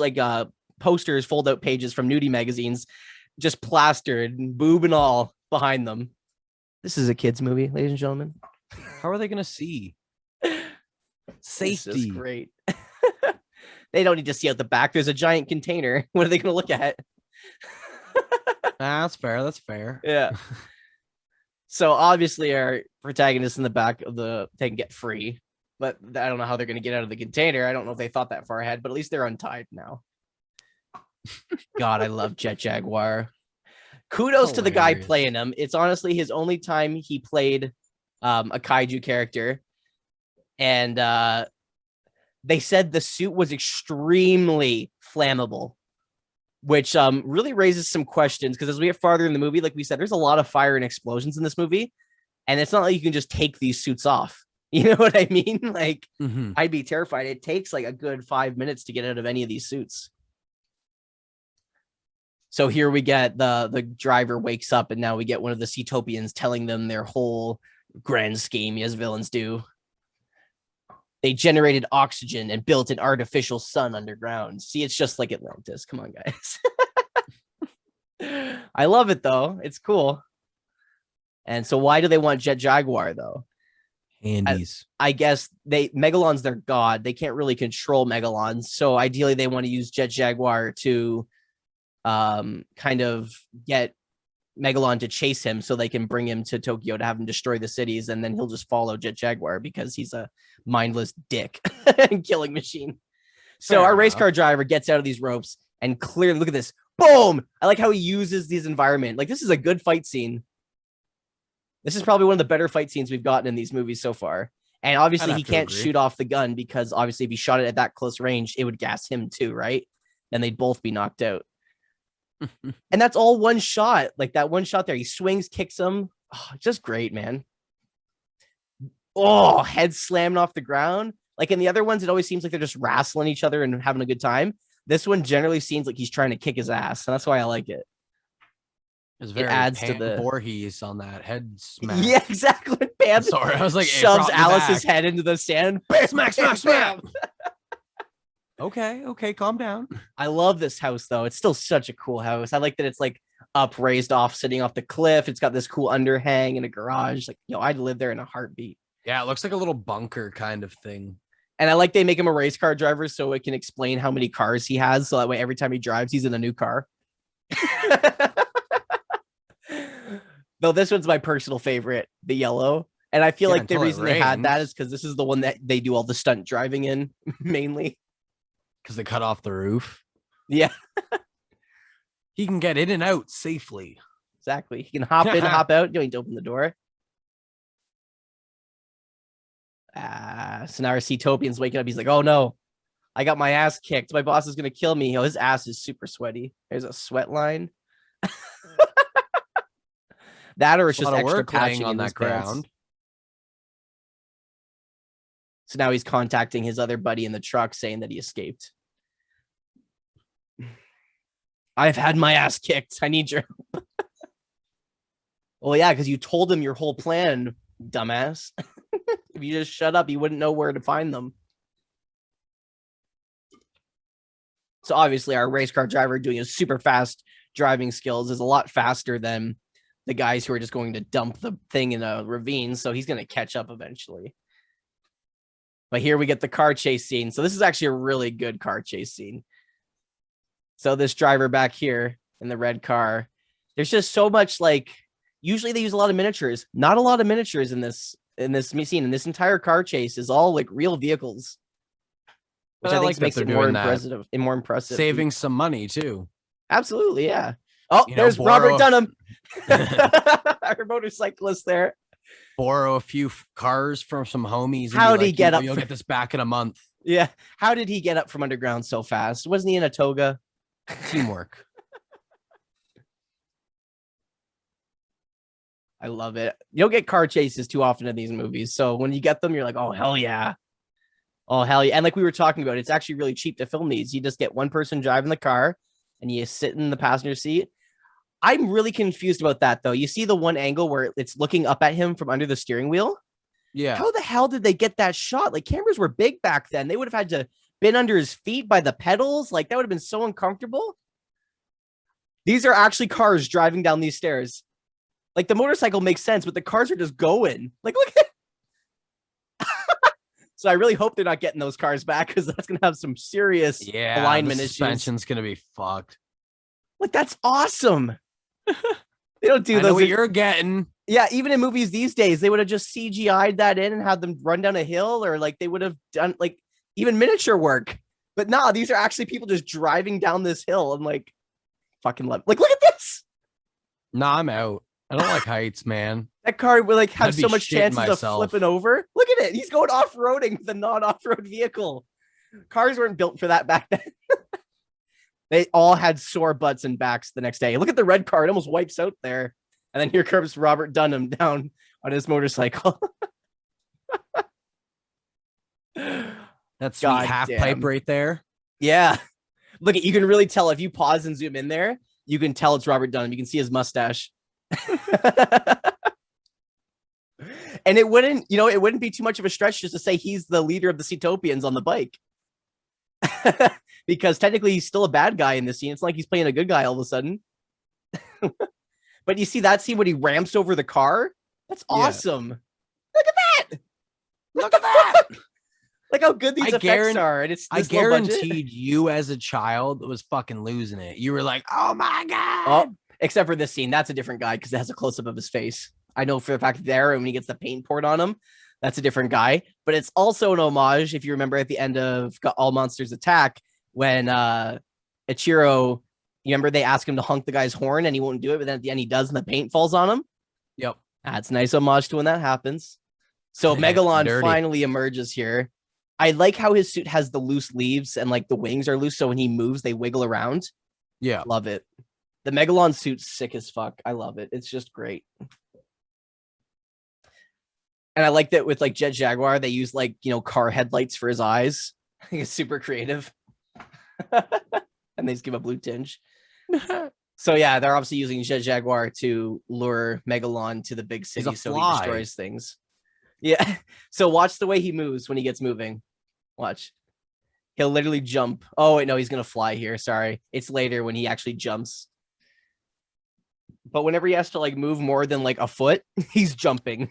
posters, fold out pages from nudie magazines, just plastered, boob and all behind them. This is a kids movie, ladies and gentlemen. How are they gonna see? Safety. This is great. They don't need to see out the back. There's a giant container. What are they gonna look at? That's fair. That's fair. Yeah. So obviously our protagonists in the back of they can get free, but I don't know how they're going to get out of the container. I don't know if they thought that far ahead, but at least they're untied now. God, I love Jet Jaguar. Kudos to the guy playing him. It's honestly his only time he played a kaiju character. And they said the suit was extremely flammable, which really raises some questions, because as we get farther in the movie, like we said, there's a lot of fire and explosions in this movie, and it's not like you can just take these suits off. You know what I mean? Like, I'd be terrified. It takes like a good 5 minutes to get out of any of these suits. So here we get the driver wakes up, and now we get one of the Seatopians telling them their whole grand scheme, as villains do. They generated oxygen and built an artificial sun underground. See, it's just like Atlantis. Come on, guys. I love it, though. It's cool. And so why do they want Jet Jaguar, though? Handies. I guess Megalon's their god. They can't really control Megalon. So ideally, they want to use Jet Jaguar to kind of get Megalon to chase him so they can bring him to Tokyo to have him destroy the cities, and then he'll just follow Jet Jaguar because he's a mindless dick and killing machine. So our race car driver gets out of these ropes and clearly, look at this. Boom! I like how he uses these environment. Like, this is a good fight scene. This is probably one of the better fight scenes we've gotten in these movies so far. And obviously he can't shoot off the gun, because obviously if he shot it at that close range, it would gas him too, right? Then they'd both be knocked out. And that's all one shot. Like that one shot there. He swings, kicks him. Oh, just great, man. Oh, head slamming off the ground. Like in the other ones, it always seems like they're just wrestling each other and having a good time. This one generally seems like he's trying to kick his ass. And that's why I like it. It adds to the Voorhees on that head smack. Yeah, exactly. Bam. Sorry, I was like, shoves Alice's head into the sand. Bam, smack, smack, smack. Okay, calm down. I love this house, though. It's still such a cool house. I like that it's like up, raised off, sitting off the cliff. It's got this cool underhang and a garage. Like, I'd live there in a heartbeat. Yeah, it looks like a little bunker kind of thing. And I like they make him a race car driver so it can explain how many cars he has. So that way, every time he drives, he's in a new car. Though this one's my personal favorite, the yellow. And I feel like the reason they had that is because this is the one that they do all the stunt driving in, mainly. Because they cut off the roof. Yeah. He can get in and out safely. Exactly. He can hop in, hop out. You don't need to open the door. So now our Seatopian's waking up. He's like, oh no, I got my ass kicked. My boss is going to kill me. His ass is super sweaty. There's a sweat line. That or it's just extra patching on that ground. So now he's contacting his other buddy in the truck saying that he escaped. I've had my ass kicked. I need your help. Well, yeah, because you told him your whole plan, dumbass. If you just shut up, you wouldn't know where to find them. So obviously our race car driver doing his super fast driving skills is a lot faster than the guys who are just going to dump the thing in a ravine. So he's going to catch up eventually. But here we get the car chase scene. So this is actually a really good car chase scene. So this driver back here in the red car, there's just so much, like, usually they use a lot of miniatures. Not a lot of miniatures in this scene. And this entire car chase is all like real vehicles. Which I think makes it more impressive. Saving some money too. Absolutely, yeah. Oh, there's Robert Dunham. Our motorcyclist there. Borrow a few cars from some homies. How did he get up? You'll get this back in a month. Yeah. How did he get up from underground so fast? Wasn't he in a toga? Teamwork. I love it. You don't get car chases too often in these movies. So when you get them, you're like, oh, hell yeah. Oh, hell yeah. And like we were talking about, it's actually really cheap to film these. You just get one person driving the car and you sit in the passenger seat. I'm really confused about that, though. You see the one angle where it's looking up at him from under the steering wheel? Yeah. How the hell did they get that shot? Like, cameras were big back then. They would have had to been under his feet by the pedals. Like, that would have been so uncomfortable. These are actually cars driving down these stairs. Like, the motorcycle makes sense, but the cars are just going. Like, look at it. So I really hope they're not getting those cars back, because that's going to have some serious alignment issues. Suspension's going to be fucked. Like, that's awesome. They don't do I those. know what you're getting. Yeah, even in movies these days, they would have just CGI'd that in and had them run down a hill, or like they would have done like even miniature work. But nah, these are actually people just driving down this hill. I'm like, fucking love. Like, look at this. Nah, I'm out. I don't like heights, man. That car would like have I'd be so much shitting chances myself. of flipping over. Look at it. He's going off-roading with a non-off-road vehicle. Cars weren't built for that back then. They all had sore butts and backs the next day. Look at the red car. It almost wipes out there. And then here comes Robert Dunham down on his motorcycle. That's sweet half pipe right there. Yeah. Look, you can really tell if you pause and zoom in there, you can tell it's Robert Dunham. You can see his mustache. And it wouldn't be too much of a stretch just to say he's the leader of the Seatopians on the bike. Because technically he's still a bad guy in this scene. It's like he's playing a good guy all of a sudden. But you see that scene when he ramps over the car? That's awesome. Yeah. Look at that. Look at that. Like how good these effects are. And it's I guaranteed you as a child was fucking losing it. You were like, oh my God. Oh, except for this scene. That's a different guy because it has a close-up of his face. I know for the fact there, and when he gets the paint poured on him, that's a different guy. But it's also an homage, if you remember at the end of All Monsters Attack, when Ichiro, you remember they ask him to honk the guy's horn and he won't do it, but then at the end he does and the paint falls on him. Yep. That's a nice homage to when that happens. So Megalon finally emerges here. I like how his suit has the loose leaves and like the wings are loose, so when he moves, they wiggle around. Yeah. Love it. The Megalon suit's sick as fuck. I love it. It's just great. And I like that with like Jet Jaguar, they use like, car headlights for his eyes. I think it's super creative. And they just give a blue tinge. So yeah, they're obviously using Jet Jaguar to lure Megalon to the big city so he destroys things. Yeah. So watch the way he moves when he gets moving. Watch. He'll literally jump. Oh, wait, no, he's going to fly here. Sorry. It's later when he actually jumps. But whenever he has to like move more than like a foot, he's jumping.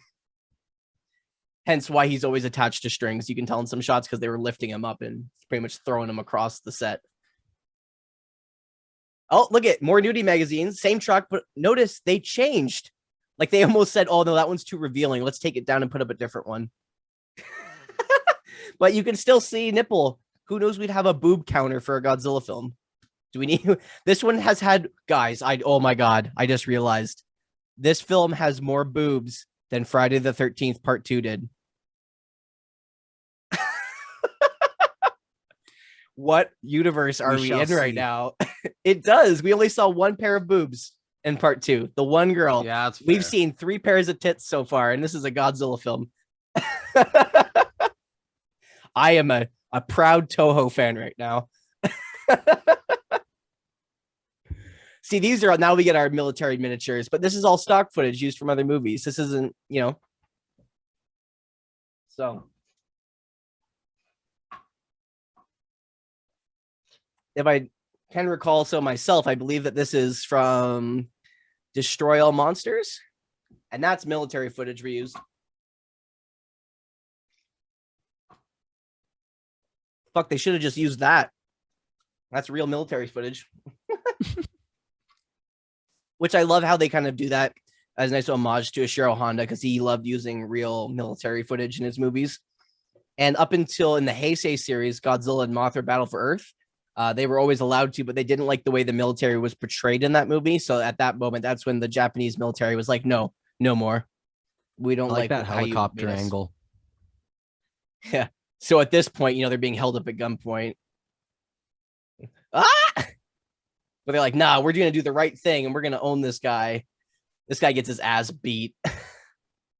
Hence why he's always attached to strings. You can tell in some shots because they were lifting him up and pretty much throwing him across the set. Oh, look at more nudie magazines. Same truck, but notice they changed. Like they almost said, oh, no, that one's too revealing. Let's take it down and put up a different one. But you can still see nipple. Who knows? We'd have a boob counter for a Godzilla film. Do we need? This one has had, guys, oh my God. I just realized this film has more boobs than Friday the 13th Part 2 did. What universe are we in right now? It does. We only saw one pair of boobs in Part 2. The one girl. Yeah, that's fair. We've seen 3 pairs of tits so far, and this is a Godzilla film. I am a proud Toho fan right now. See, these are now we get our military miniatures, but this is all stock footage used from other movies. This isn't, So if I can recall so myself, I believe that this is from Destroy All Monsters, and that's military footage reused. Fuck, they should have just used that. That's real military footage. Which I love how they kind of do that as a nice homage to Ishiro Honda, because he loved using real military footage in his movies. And up until in the Heisei series, Godzilla and Mothra Battle for Earth, they were always allowed to, but they didn't like the way the military was portrayed in that movie. So at that moment, that's when the Japanese military was like, no more. We don't like that helicopter angle. Yeah. So at this point, they're being held up at gunpoint. Ah! But they're like, nah, we're going to do the right thing and we're going to own this guy. This guy gets his ass beat.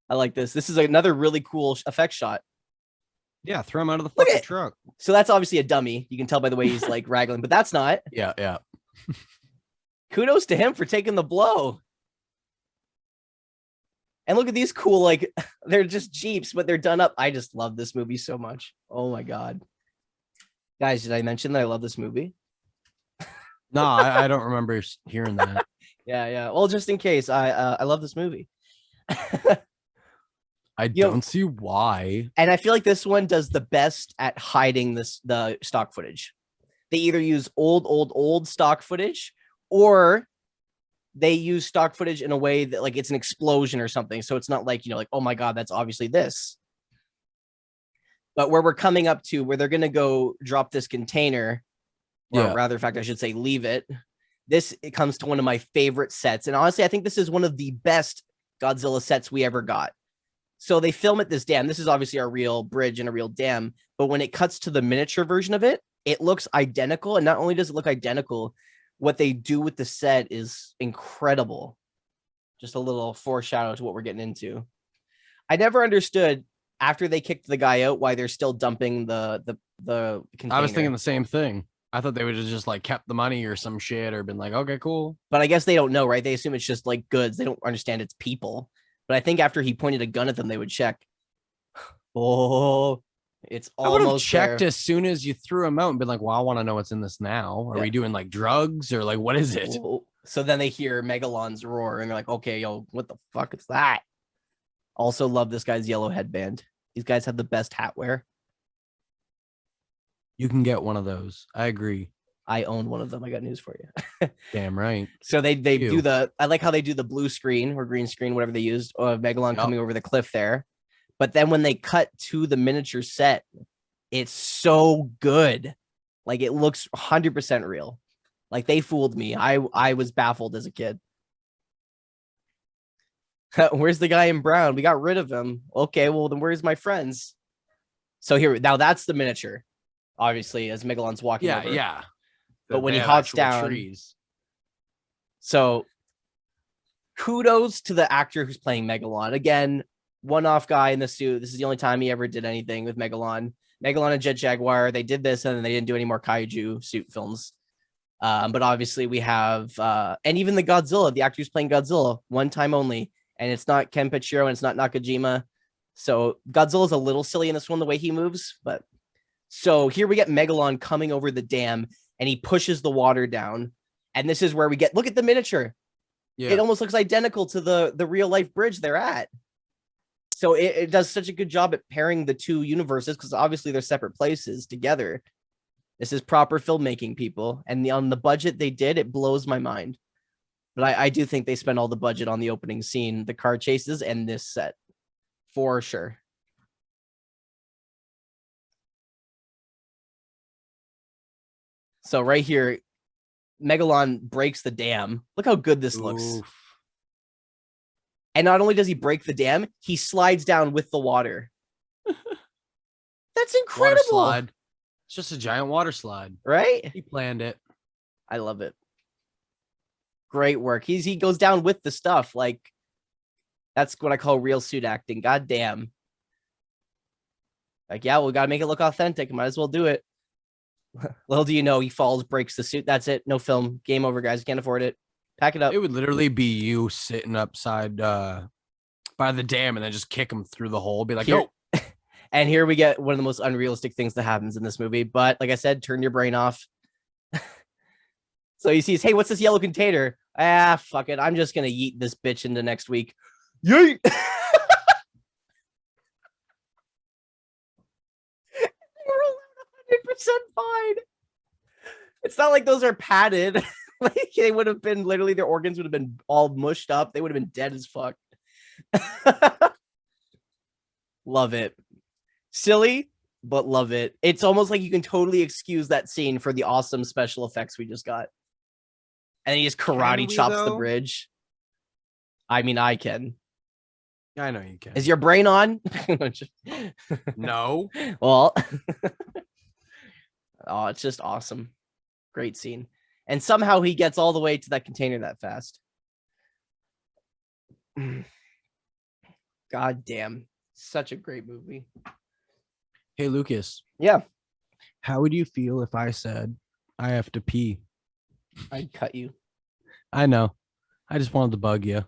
I like this. This is another really cool effect shot. Yeah, throw him out of the Look fucking at truck. So that's obviously a dummy. You can tell by the way he's like wrangling, but that's not. Yeah. Kudos to him for taking the blow. And look at these cool, like, they're just Jeeps, but they're done up. I just love this movie so much. Oh my God. Guys, did I mention that I love this movie? No, I don't remember hearing that. Yeah. Well, just in case, I love this movie. I don't see why. And I feel like this one does the best at hiding the stock footage. They either use old stock footage, or they use stock footage in a way that like it's an explosion or something. So it's not like, like, oh my God, that's obviously this. But where we're coming up to where they're going to go drop this container, or rather, in fact, I should say leave it. It comes to one of my favorite sets. And honestly, I think this is one of the best Godzilla sets we ever got. So they film at this dam. This is obviously a real bridge and a real dam. But when it cuts to the miniature version of it, it looks identical. And not only does it look identical, what they do with the set is incredible. Just a little foreshadow to what we're getting into. I never understood after they kicked the guy out why they're still dumping the container. I was thinking the same thing. I thought they would have just like kept the money or some shit or been like, okay, cool. But I guess they don't know, right? They assume it's just like goods. They don't understand it's people. But I think after he pointed a gun at them, they would check. Oh, it's almost checked there. As soon as you threw him out and been like, well, I want to know what's in this now. Are we doing like drugs or like what is it? So then they hear Megalon's roar and they're like, okay, yo, what the fuck is that? Also love this guy's yellow headband. These guys have the best hat wear. You can get one of those. I agree. I own one of them. I got news for you. Damn right. So they do I like how they do the blue screen or green screen, whatever they used, of Megalon coming over the cliff there. But then when they cut to the miniature set, it's so good. Like it looks 100% real. Like they fooled me. I was baffled as a kid. Where's the guy in brown? We got rid of him. Okay, well then where's my friends? So here, now that's the miniature. Obviously, as Megalon's walking over. Yeah. But when he hops down, trees. So kudos to the actor who's playing Megalon. Again, one-off guy in the suit. This is the only time he ever did anything with Megalon. Megalon and Jet Jaguar, they did this and then they didn't do any more Kaiju suit films. But obviously we have, and even the Godzilla, the actor who's playing Godzilla, one time only. And it's not Ken Pachiro and it's not Nakajima. So Godzilla's a little silly in this one, the way he moves. But so here we get Megalon coming over the dam and he pushes the water down. And this is where we get, look at the miniature. Yeah. It almost looks identical to the real life bridge they're at. So it does such a good job at pairing the two universes because obviously they're separate places together. This is proper filmmaking, people. And on the budget they did, it blows my mind. But I do think they spent all the budget on the opening scene, the car chases, and this set. For sure. So right here, Megalon breaks the dam. Look how good this looks. And not only does he break the dam, he slides down with the water. That's incredible. Water slide. It's just a giant water slide. Right? He planned it. I love it. Great work. He goes down with the stuff. Like, that's what I call real suit acting. God damn. Like, yeah, we got to make it look authentic. Might as well do it. Little do you know, he falls, breaks the suit. That's it. No film. Game over, guys. Can't afford it. Pack it up. It would literally be you sitting upside by the dam and then just kick him through the hole. Be like, no. And here we get one of the most unrealistic things that happens in this movie. But like I said, turn your brain off. So he sees, hey, what's this yellow container? Ah, fuck it. I'm just going to yeet this bitch into next week. Yeet! 100% fine. It's not like those are padded. Like they would have been literally, their organs would have been all mushed up. They would have been dead as fuck. Love it. Silly, but love it. It's almost like you can totally excuse that scene for the awesome special effects we just got. And he just karate chops the bridge. I mean, I can. I know you can. Is your brain on? No. Well, oh, it's just awesome. Great scene. And somehow he gets all the way to that container that fast. God damn. Such a great movie. Hey, Lucas. Yeah. How would you feel if I said I have to pee? I'd cut you. I know. I just wanted to bug you.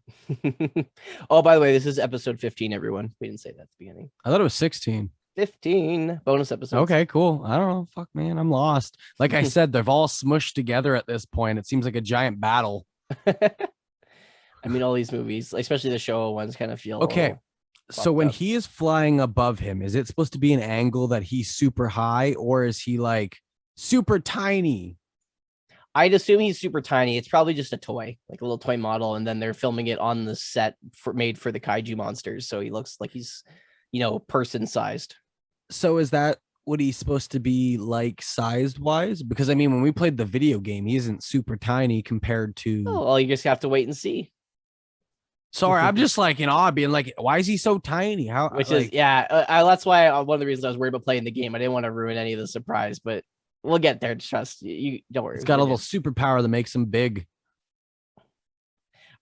Oh, by the way, this is episode 15, everyone. We didn't say that at the beginning. I thought it was 16. 15 bonus episodes. Okay, cool. I don't know. Fuck, man. I'm lost. Like I said, they've all smushed together at this point. It seems like a giant battle. I mean, all these movies, especially the Showa ones, kind of feel okay. So when up. he is flying above him, is it supposed to be an angle that he's super high, or is he like super tiny? I'd assume he's super tiny. It's probably just a toy, like a little toy model, and then they're filming it on the set made for the kaiju monsters, so he looks like he's, person sized. So is that what he's supposed to be like sized wise? Because I mean, when we played the video game, he isn't super tiny compared to. Oh, well, you just have to wait and see. Sorry, I'm just like in awe, being like, why is he so tiny? How? Which like, is that's why one of the reasons I was worried about playing the game. I didn't want to ruin any of the surprise, but we'll get there. Trust you. Don't worry. It's got a little superpower that makes him big.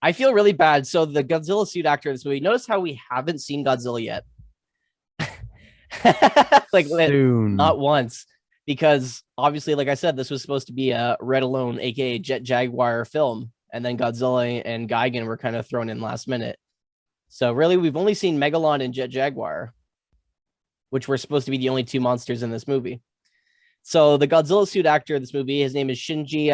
I feel really bad. So the Godzilla suit actor in this movie. Notice how we haven't seen Godzilla yet. Like soon. Not once, because obviously, like I said, this was supposed to be a Red Alone, aka Jet Jaguar film, and then Godzilla and Gigan were kind of thrown in last minute. So really, we've only seen Megalon and Jet Jaguar, which were supposed to be the only two monsters in this movie. So the Godzilla suit actor in this movie, his name is Shinji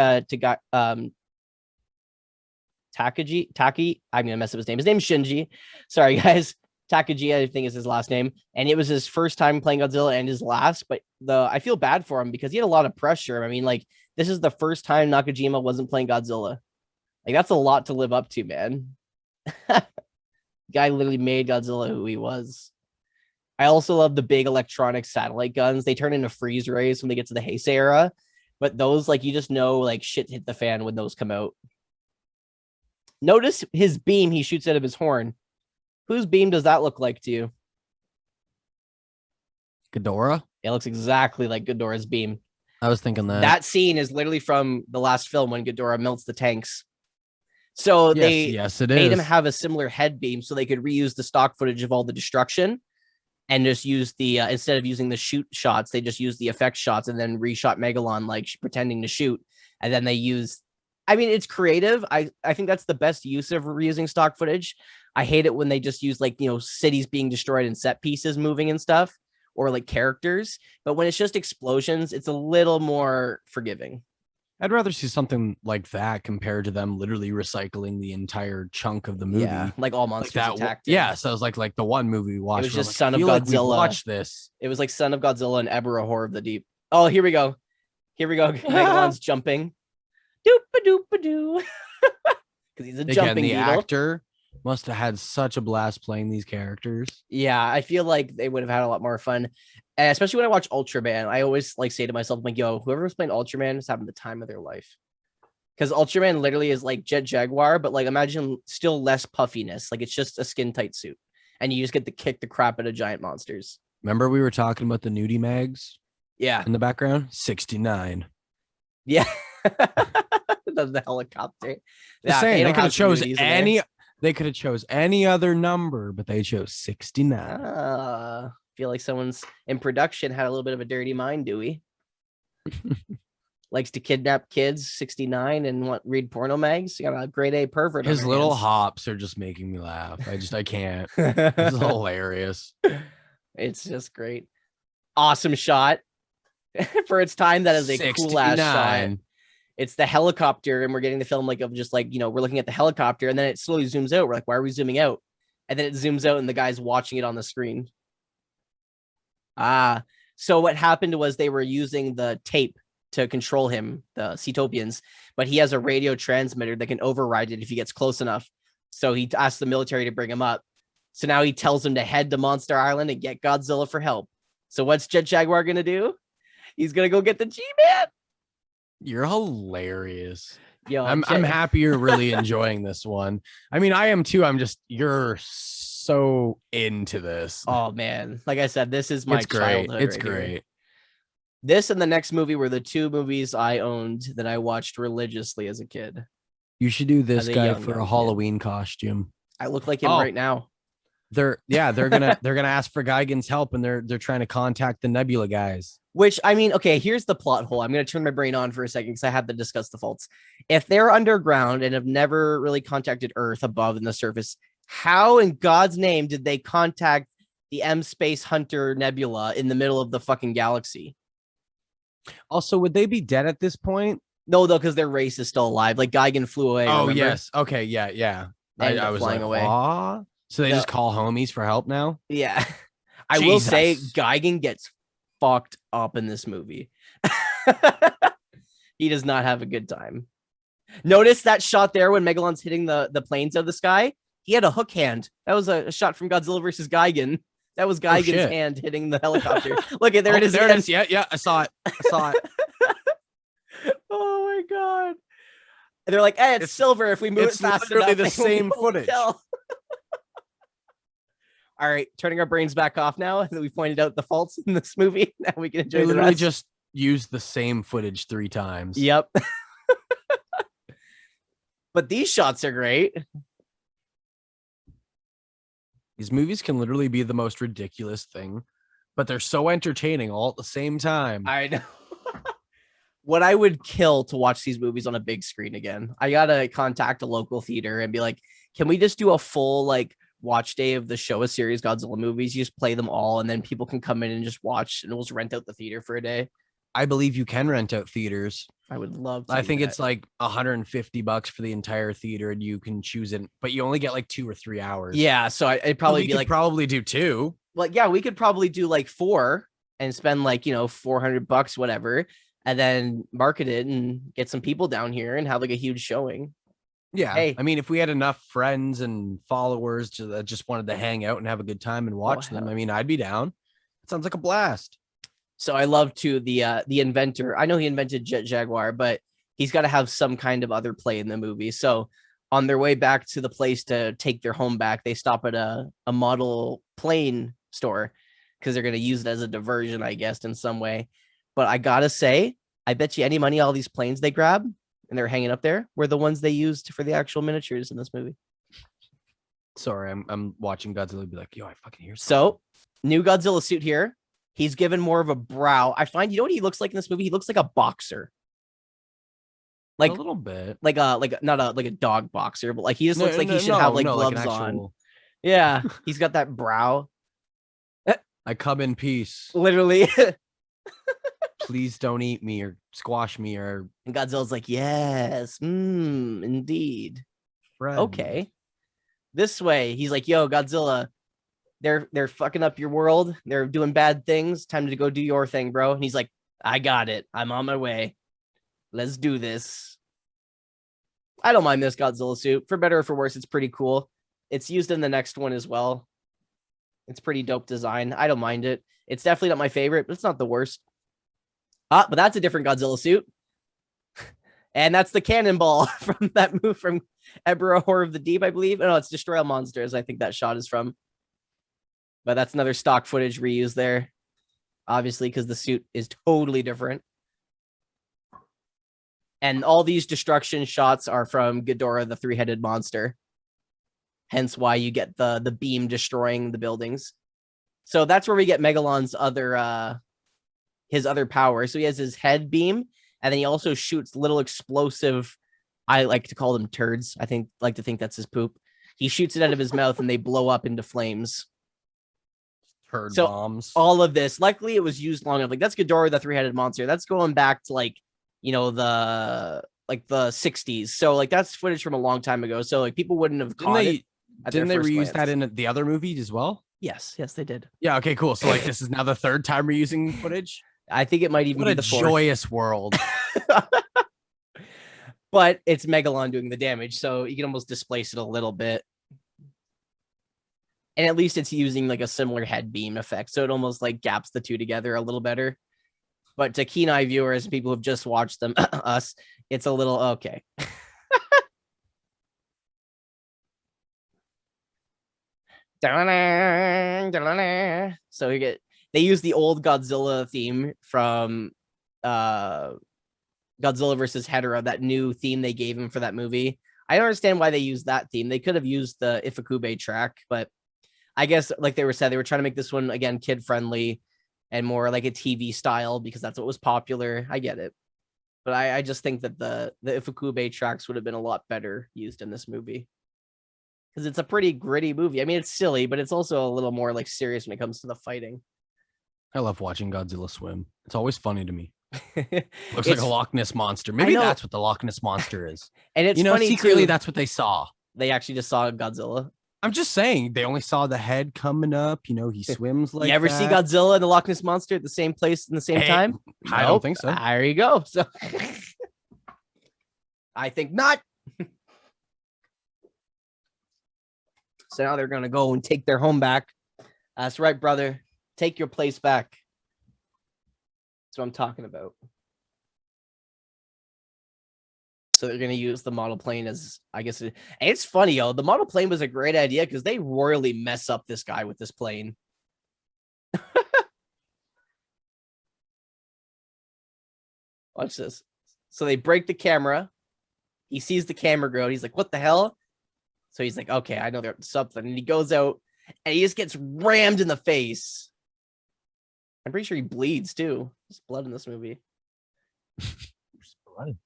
Takagi. I'm gonna mess up his name. His name's Shinji. Sorry, guys. Takagi, I think is his last name, and it was his first time playing Godzilla and his last. But I feel bad for him because he had a lot of pressure. I mean, like, this is the first time Nakajima wasn't playing Godzilla. Like, that's a lot to live up to, man. Guy literally made Godzilla who he was. I also love the big electronic satellite guns. They turn into freeze rays when they get to the Heisei era, but those, like, you just know, like, shit hit the fan when those come out. Notice his beam he shoots out of his horn. Whose beam does that look like to you? Ghidorah? It looks exactly like Ghidorah's beam. I was thinking that. That scene is literally from the last film when Ghidorah melts the tanks. So yes, it made is. him have a similar head beam so they could reuse the stock footage of all the destruction and just use the, instead of using the shoot shots, they just use the effect shots and then reshot Megalon like pretending to shoot. And then they use, I mean, it's creative. I think that's the best use of reusing stock footage. I hate it when they just use like, cities being destroyed and set pieces moving and stuff, or like characters. But when it's just explosions, it's a little more forgiving. I'd rather see something like that compared to them literally recycling the entire chunk of the movie. Yeah, like all monsters like attacked. Yeah, so it was like the one movie we watched. It was just Son of Godzilla. Watch this. It was like Son of Godzilla and Ebra, Horror of the Deep. Oh, here we go. Megalon's jumping. Doop-a-doop-a-doo. Because he's a jumping the needle. Actor must have had such a blast playing these characters. Yeah, I feel like they would have had a lot more fun. And especially when I watch Ultraman, I always like say to myself, like, yo, whoever was playing Ultraman is having the time of their life. Because Ultraman literally is like Jet Jaguar, but like imagine still less puffiness. Like it's just a skin tight suit. And you just get to kick the crap out of giant monsters. Remember we were talking about the nudie mags? Yeah. In the background? 69. Yeah. the helicopter. Just saying, they could have chose any. They could have chose any other number, but they chose 69. Feel like someone's in production had a little bit of a dirty mind, Dewey. Likes to kidnap kids, 69, and read porno mags. You got a grade A pervert. His little hops are just making me laugh. I can't. This is hilarious. It's just great. Awesome shot. For its time, that is a 69. cool ass shot. It's the helicopter, and we're getting the film like of just like, we're looking at the helicopter, and then it slowly zooms out. We're like, why are we zooming out? And then it zooms out, and the guy's watching it on the screen. So what happened was they were using the tape to control him, the Ceetopians, but he has a radio transmitter that can override it if he gets close enough. So he asked the military to bring him up. So now he tells him to head to Monster Island and get Godzilla for help. So what's Jet Jaguar going to do? He's going to go get the G-Man. You're hilarious. Yo, I'm happy you're really enjoying this one. I mean, I am too. You're so into this. Oh man. Like I said, this is my childhood. It's great. Here. This and the next movie were the two movies I owned that I watched religiously as a kid. You should do this guy for a Halloween costume. I look like him right now. They're gonna ask for Gigan's help, and they're trying to contact the Nebula guys. Which, I mean, okay, here's the plot hole. I'm gonna turn my brain on for a second because I have to discuss the faults. If they're underground and have never really contacted Earth above in the surface, how in God's name did they contact the M Space Hunter Nebula in the middle of the fucking galaxy? Also, would they be dead at this point? No, though, because their race is still alive. Like Gigan flew away. Oh, remember? yes. Okay, yeah. I was flying like, away. Aw? So they just call homies for help now? Yeah. I will say Gigan gets fucked up in this movie. He does not have a good time. Notice that shot there when Megalon's hitting the planes of the sky? He had a hook hand. That was a shot from Godzilla versus Gigan. That was Gigan's hand hitting the helicopter. Look at there it is. There it is. Yeah, I saw it. Oh my god. And they're like, hey, it's silver if we move it fast enough. It's literally the same footage. All right, turning our brains back off now that we pointed out the faults in this movie. Now we can enjoy they the literally rest. Just use the same footage 3 times. Yep. But these shots are great. These movies can literally be the most ridiculous thing, but they're so entertaining all at the same time. I know. What I would kill to watch these movies on a big screen again. I gotta contact a local theater and be like, can we just do a full like watch day of the Showa series Godzilla movies? You just play them all, and then people can come in and just watch, and we'll just rent out the theater for a day. I believe you can rent out theaters. I would love to. I think it's like $150 for the entire theater, and you can choose it, but you only get like 2 or 3 hours. Yeah, so it'd probably be like probably do 2. Like, yeah, we could probably do like 4 and spend like, $400, whatever, and then market it and get some people down here and have like a huge showing. Yeah. Hey, I mean, if we had enough friends and followers that just wanted to hang out and have a good time and watch them, I mean, I'd be down. It sounds like a blast. So I love to the inventor. I know he invented Jet Jaguar, but he's got to have some kind of other play in the movie. So on their way back to the place to take their home back, they stop at a model plane store because they're going to use it as a diversion, I guess, in some way. But I got to say, I bet you any money all these planes they grab and they're hanging up there were the ones they used for the actual miniatures in this movie. Sorry, I'm watching Godzilla be like, yo, I fucking hear something. So, new Godzilla suit here. He's given more of a brow. I find, you know what he looks like in this movie? He looks like a boxer. Like a little bit. Like not a dog boxer, but like he just looks like he should have like gloves like on. Yeah, he's got that brow. I come in peace. Literally. Please don't eat me or squash me or. And Godzilla's like, yes, indeed. Friend. Okay. This way, he's like, yo, Godzilla, they're fucking up your world. They're doing bad things. Time to go do your thing, bro. And he's like, I got it. I'm on my way. Let's do this. I don't mind this Godzilla suit. For better or for worse, it's pretty cool. It's used in the next one as well. It's pretty dope design. I don't mind it. It's definitely not my favorite, but it's not the worst. But that's a different Godzilla suit. And that's the cannonball from that move from Ebra Horror of the Deep, I believe. No, it's Destroy All Monsters. I think that shot is from. But that's another stock footage reused there. Obviously, because the suit is totally different. And all these destruction shots are from Ghidorah, the 3-headed monster. Hence why you get the beam destroying the buildings. So that's where we get Megalon's his other power. So he has his head beam, and then he also shoots little explosive, I like to call them turds. Like to think that's his poop. He shoots it out of his mouth and they blow up into flames. Turd bombs. All of this, luckily it was used long enough. Like that's Ghidorah, the 3-headed monster. That's going back to like, the 60s. So like that's footage from a long time ago. So like people wouldn't have caught it. Didn't they reuse that in the other movie as well? Yes, they did. Yeah, okay, cool. So like this is now the 3rd time reusing footage? I think it might even be the 4th. Joyous world. But it's Megalon doing the damage, so you can almost displace it a little bit. And at least it's using like a similar head beam effect, so it almost like gaps the two together a little better. But to keen eye viewers, people who've just watched them, us, it's a little okay. So they use the old Godzilla theme from Godzilla versus Hedorah, that new theme they gave him for that movie. I don't understand why they used that theme. They could have used the Ifukube track, but I guess like they were trying to make this one again kid friendly and more like a TV style because that's what was popular. I get it. But I just think that the Ifukube tracks would have been a lot better used in this movie. Because it's a pretty gritty movie. I mean, it's silly, but it's also a little more like serious when it comes to the fighting. I love watching Godzilla swim. It's always funny to me. Looks like a Loch Ness monster. Maybe that's what the Loch Ness monster is. And it's funny secretly too, that's what they saw. They actually just saw Godzilla. I'm just saying they only saw the head coming up. He swims like. You ever see Godzilla and the Loch Ness monster at the same place in the same time? I don't think so. There you go. So I think not. So now they're gonna go and take their home back. That's right, brother. Take your place back. That's what I'm talking about. So they're going to use the model plane as, I guess, and it's funny, yo. The model plane was a great idea because they royally mess up this guy with this plane. Watch this. So they break the camera. He sees the camera go. He's like, what the hell? So he's like, okay, I know there's something. And he goes out and he just gets rammed in the face. I'm pretty sure he bleeds too. There's blood in this movie. There's blood.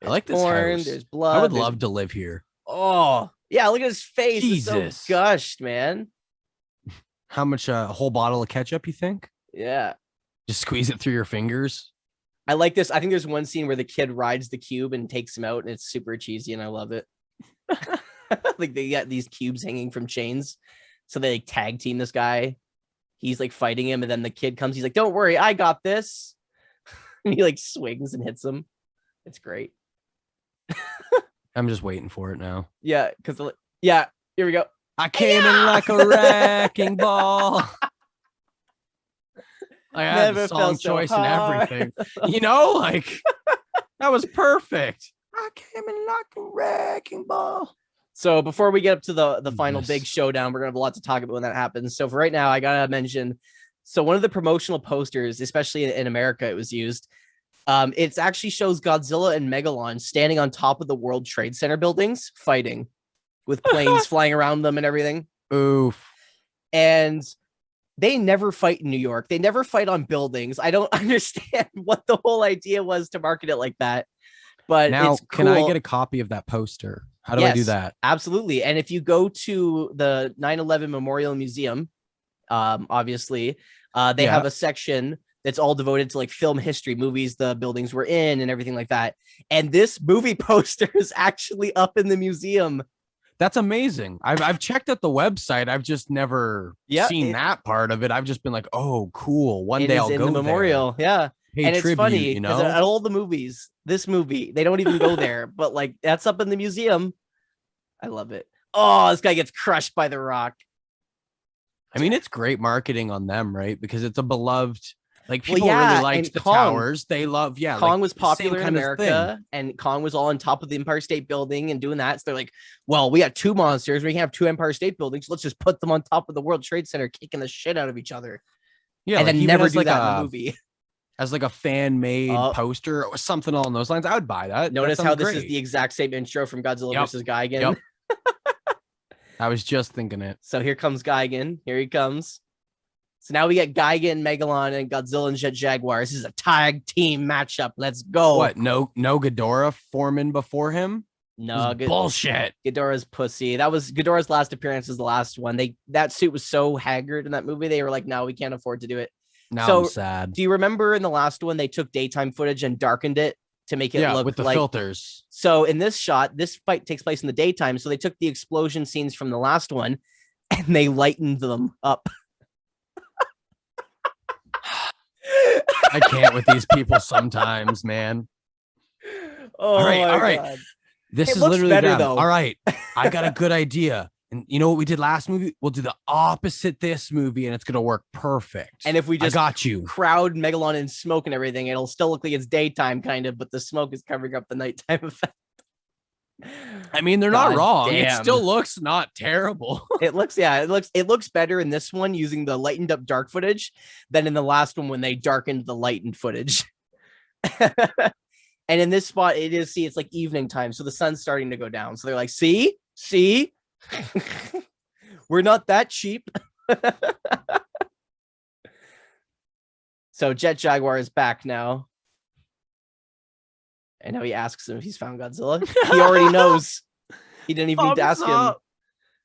I like this house. There's blood. I would love to live here. Oh, yeah. Look at his face. Jesus. It's so gushed, man. How much? A whole bottle of ketchup, you think? Yeah. Just squeeze it through your fingers. I like this. I think there's one scene where the kid rides the cube and takes him out, and it's super cheesy, and I love it. Like they got these cubes hanging from chains. So they like, tag team this guy. He's like fighting him, and then the kid comes. He's like, don't worry, I got this. And he like swings and hits him. It's great. I'm just waiting for it now. Yeah, because here we go. I came in like a wrecking ball. I had the song choice and everything. Like that was perfect. I came in like a wrecking ball. So before we get up to the final big showdown, we're gonna have a lot to talk about when that happens. So for right now, I gotta mention. So one of the promotional posters, especially in America, it was used. It actually shows Godzilla and Megalon standing on top of the World Trade Center buildings, fighting with planes flying around them and everything. Oof. And they never fight in New York. They never fight on buildings. I don't understand what the whole idea was to market it like that. But now, it's cool. Can I get a copy of that poster? How do I do that? Absolutely. And if you go to the 9/11 Memorial Museum, obviously, they have a section that's all devoted to like film history, movies the buildings were in and everything like that. And this movie poster is actually up in the museum. That's amazing. I've checked out the website. I've just never seen that part of it. I've just been like, oh, cool. One day I'll go in the memorial. There. Yeah. Pay and tribute, it's funny because at all the movies, this movie, they don't even go there, but like that's up in the museum. I love it. Oh, this guy gets crushed by the rock. I mean, it's great marketing on them, right? Because it's a beloved, like people really liked the towers. They love, Kong was popular in America, and Kong was all on top of the Empire State Building and doing that. So they're like, well, we got two monsters. We can have two Empire State Buildings. Let's just put them on top of the World Trade Center, kicking the shit out of each other. Yeah. And then never do that in the movie. As like a fan-made poster or something along those lines, I would buy that. Notice how this is the exact same intro from Godzilla versus Gigan. Yep. I was just thinking it. So here comes Gigan. Here he comes. So now we get Gigan, Megalon, and Godzilla and Jet Jaguar. This is a tag team matchup. Let's go. What? No Ghidorah forming before him? No, bullshit. Ghidorah's pussy. That was Ghidorah's last appearance. Was the last one. That suit was so haggard in that movie. They were like, no, we can't afford to do it. Now I'm sad. Do you remember in the last one they took daytime footage and darkened it to make it look with the like filters? So in this shot, this fight takes place in the daytime. So they took the explosion scenes from the last one and they lightened them up. I can't with these people sometimes, man. Oh, all right. God. This is literally better, though. All right, I got a good idea. And you know what we did last movie? We'll do the opposite this movie, and it's gonna work perfect. And if we just got you crowd Megalon in smoke and everything, it'll still look like it's daytime, kind of, but the smoke is covering up the nighttime effect. I mean, they're not wrong. Damn. It still looks not terrible. It looks better in this one using the lightened up dark footage than in the last one when they darkened the lightened footage. And in this spot, it's like evening time. So the sun's starting to go down. So they're like, see, we're not that cheap. So Jet Jaguar is back now. And now he asks him if he's found Godzilla. He already knows. He didn't even need to ask him.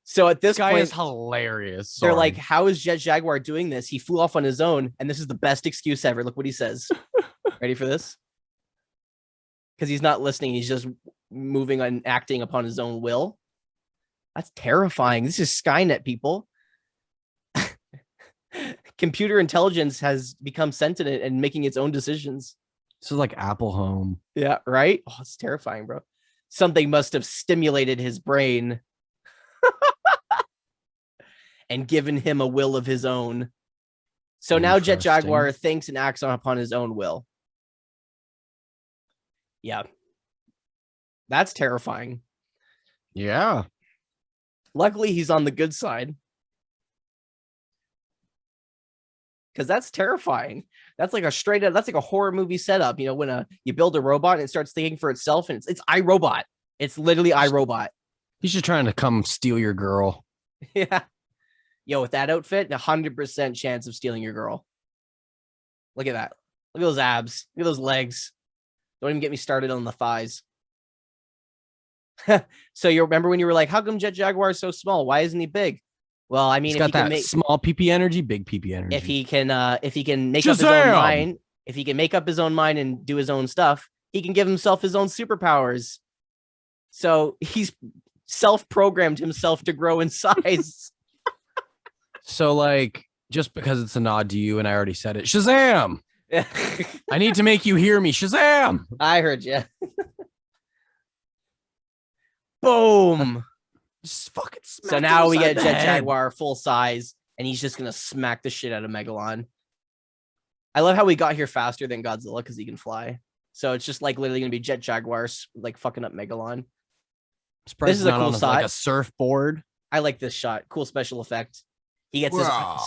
So at this point, is hilarious. They're like, how is Jet Jaguar doing this? He flew off on his own, and this is the best excuse ever. Look what he says. Ready for this? Because he's not listening. He's just moving and acting upon his own will. That's terrifying. This is Skynet, people. Computer intelligence has become sentient and making its own decisions. This is like Apple Home. Yeah, right? Oh, it's terrifying, bro. Something must have stimulated his brain and given him a will of his own. So now Jet Jaguar thinks and acts upon his own will. Yeah. That's terrifying. Yeah. Luckily, he's on the good side. Because that's terrifying. That's like that's like a horror movie setup. You know, when you build a robot and it starts thinking for itself, and it's iRobot. It's literally iRobot. He's just trying to come steal your girl. Yeah. Yo, with that outfit, 100% chance of stealing your girl. Look at that. Look at those abs. Look at those legs. Don't even get me started on the thighs. So you remember when you were like, how come Jet Jaguar is so small? Why isn't he big? Well, I mean, he's got that small PP energy, big PP energy. If he can make up his own mind, if he can make up his own mind and do his own stuff, he can give himself his own superpowers. So he's self-programmed himself to grow in size. So, like, just because it's a nod to you, and I already said it, Shazam! I need to make you hear me, Shazam! I heard you. Boom! Just fucking smack. So now we get Jet Jaguar full size, and he's just gonna smack the shit out of Megalon. I love how we got here faster than Godzilla because he can fly. So it's just like literally gonna be Jet Jaguars like fucking up Megalon. This is a cool shot. Like a surfboard. I like this shot. Cool special effect. He gets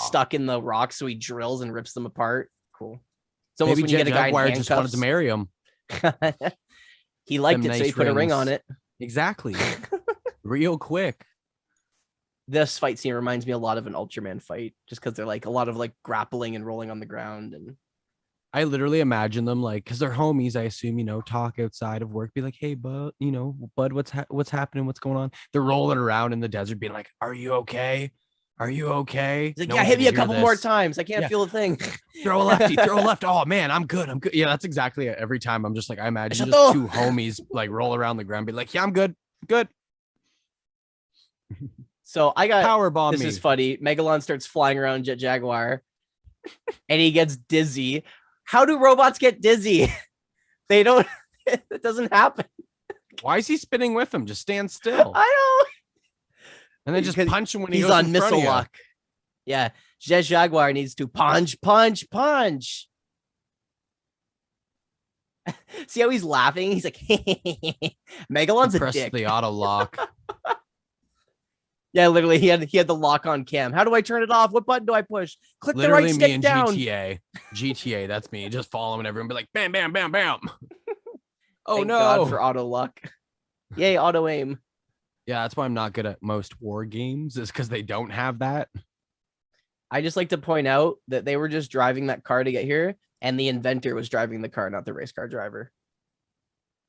stuck in the rocks, so he drills and rips them apart. Cool. It's almost when you get a guy in handcuffs. Just wanted to marry him. He liked it, so he put a ring on it. Exactly. Real quick. This fight scene reminds me a lot of an Ultraman fight, just because they're like a lot of like grappling and rolling on the ground. And I literally imagine them like, because they're homies, I assume, you know, talk outside of work, be like, hey, bud, you know, bud, what's happening? What's going on? They're rolling around in the desert being like, are you okay? Are you okay? He's like, yeah, hit me a couple more times. I can't feel a thing. Throw a lefty, throw a left. Oh man, I'm good. Yeah, that's exactly it. Every time I'm just like, I imagine just two homies like roll around the ground, be like, yeah, I'm good. Good. So I got power bomb. This is funny. Megalon starts flying around Jet Jaguar and he gets dizzy. How do robots get dizzy? They don't. It doesn't happen. Why is he spinning with him? Just stand still. I don't. And then just punch him when he's goes on missile lock. Yeah, Jet Jaguar needs to punch. See how he's laughing? He's like, Megalon's a dick. The auto lock. Yeah, literally, he had the lock on cam. How do I turn it off? What button do I push? Click literally the right stick me and down. GTA, that's me. Just following everyone, be like, bam, bam, bam, bam. Oh Thank no! God for auto luck. Yay, auto aim. Yeah, that's why I'm not good at most war games. Is because they don't have that. I just like to point out that they were just driving that car to get here, and the inventor was driving the car, not the race car driver.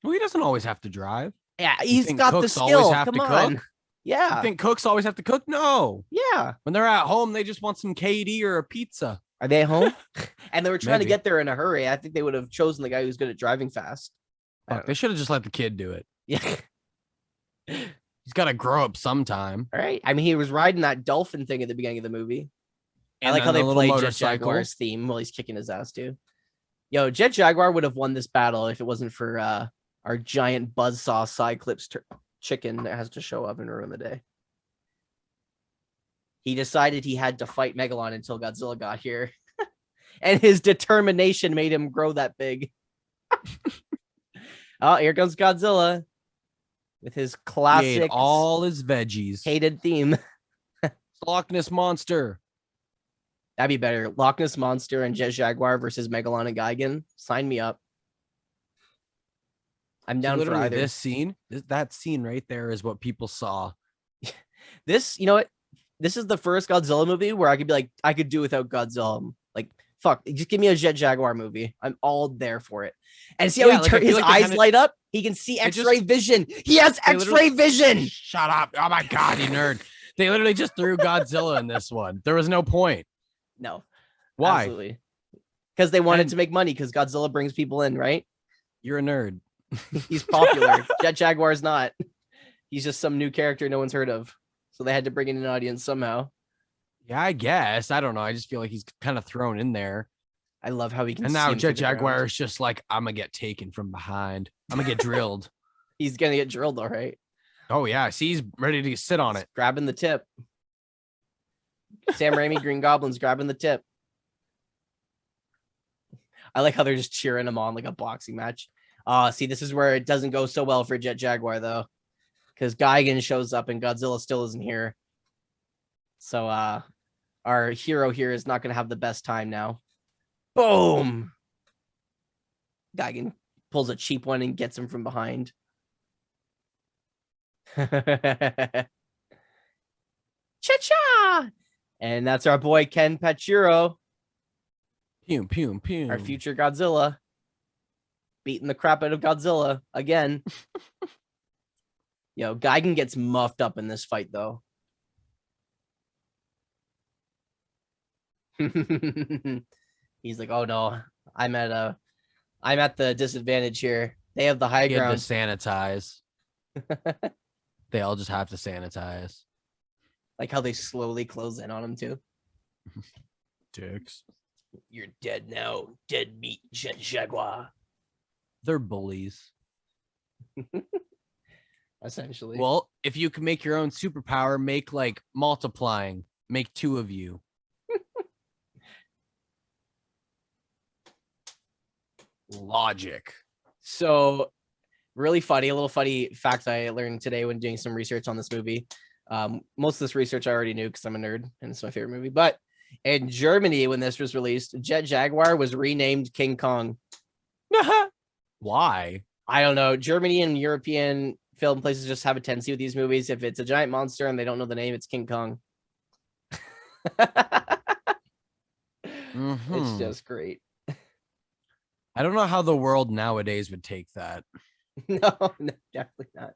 Well, he doesn't always have to drive. Yeah, he's got the skill. Come on. Cook? Yeah. You think cooks always have to cook? No. Yeah. When they're at home, they just want some KD or a pizza. Are they home? And they were trying to get there in a hurry. I think they would have chosen the guy who's good at driving fast. Fuck, they should have just let the kid do it. Yeah. He's got to grow up sometime. All right. I mean, he was riding that dolphin thing at the beginning of the movie. And I like how they played Jet Jaguar's theme while he's kicking his ass too. Yo, Jet Jaguar would have won this battle if it wasn't for our giant buzzsaw Cyclops chicken that has to show up and ruin the day. He decided he had to fight Megalon until Godzilla got here. And his determination made him grow that big. Oh, here comes Godzilla with his classic all his veggies hated theme. Loch Ness Monster. That'd be better. Loch Ness Monster and Jet Jaguar versus Megalon and Gigan. Sign me up. I'm down for either. This scene, that scene right there is what people saw. This, you know what? This is the first Godzilla movie where I could be like, I could do without Godzilla. Like, fuck, just give me a Jet Jaguar movie. I'm all there for it. And see how his eyes light up? He can see X-ray vision. He has X-ray vision. Shut up. Oh my God, you nerd. They literally just threw Godzilla in this one. There was no point. No. Why? Absolutely. Because they wanted to make money because Godzilla brings people in, right? You're a nerd. He's popular. Jet Jaguar is not. He's just some new character no one's heard of. So they had to bring in an audience somehow. Yeah, I guess. I don't know. I just feel like he's kind of thrown in there. I love how he can. And now Jet Jaguar is just like, I'm gonna get taken from behind. I'm gonna get drilled. He's gonna get drilled, all right. Oh yeah, see, he's ready to sit on it. Grabbing the tip. Sam Raimi, Green Goblin's grabbing the tip. I like how they're just cheering him on like a boxing match. See, this is where it doesn't go so well for Jet Jaguar though, because Gigan shows up and Godzilla still isn't here. So our hero here is not gonna have the best time now. Boom! Gigan pulls a cheap one and gets him from behind. Cha-cha! And that's our boy Ken Pachiro. Pew, pew, pew. Our future Godzilla. Beating the crap out of Godzilla again. Yo, Gigan gets muffed up in this fight, though. He's like, oh no, I'm at the disadvantage here. They have the high ground. To sanitize. They all just have to sanitize. Like how they slowly close in on him too. Dicks. You're dead now. Dead meat, Jet Jaguar. They're bullies. Essentially. Well, if you can make your own superpower, make like multiplying. Make 2 of you. Logic. So really funny, a little funny fact I learned today when doing some research on this movie. Most of this research I already knew because I'm a nerd and it's my favorite movie. But in Germany, when this was released, Jet Jaguar was renamed King Kong. Why? I don't know. Germany and European film places just have a tendency with these movies. If it's a giant monster and they don't know the name, it's King Kong. It's just great. I don't know how the world nowadays would take that. No, definitely not.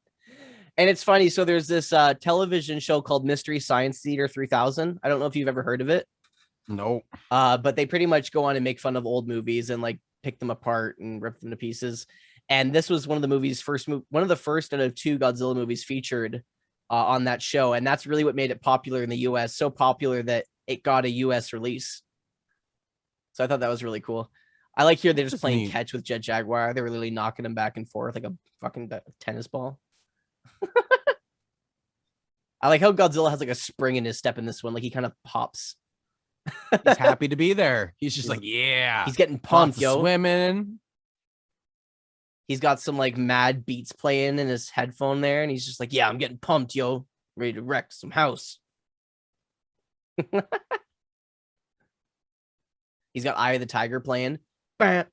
And it's funny. So there's this television show called Mystery Science Theater 3000. I don't know if you've ever heard of it. No. But they pretty much go on and make fun of old movies and like pick them apart and rip them to pieces. And this was one of the movies one of the first out of 2 Godzilla movies featured on that show. And that's really what made it popular in the US. So popular that it got a US release. So I thought that was really cool. I like here they're just playing catch with Jet Jaguar. They were literally knocking him back and forth like a fucking tennis ball. I like how Godzilla has like a spring in his step in this one. Like he kind of pops. He's happy to be there. He's just like, yeah. He's getting pumped, yo. Swimming. He's got some like mad beats playing in his headphone there. And he's just like, yeah, I'm getting pumped, yo. Ready to wreck some house. He's got Eye of the Tiger playing. Bam,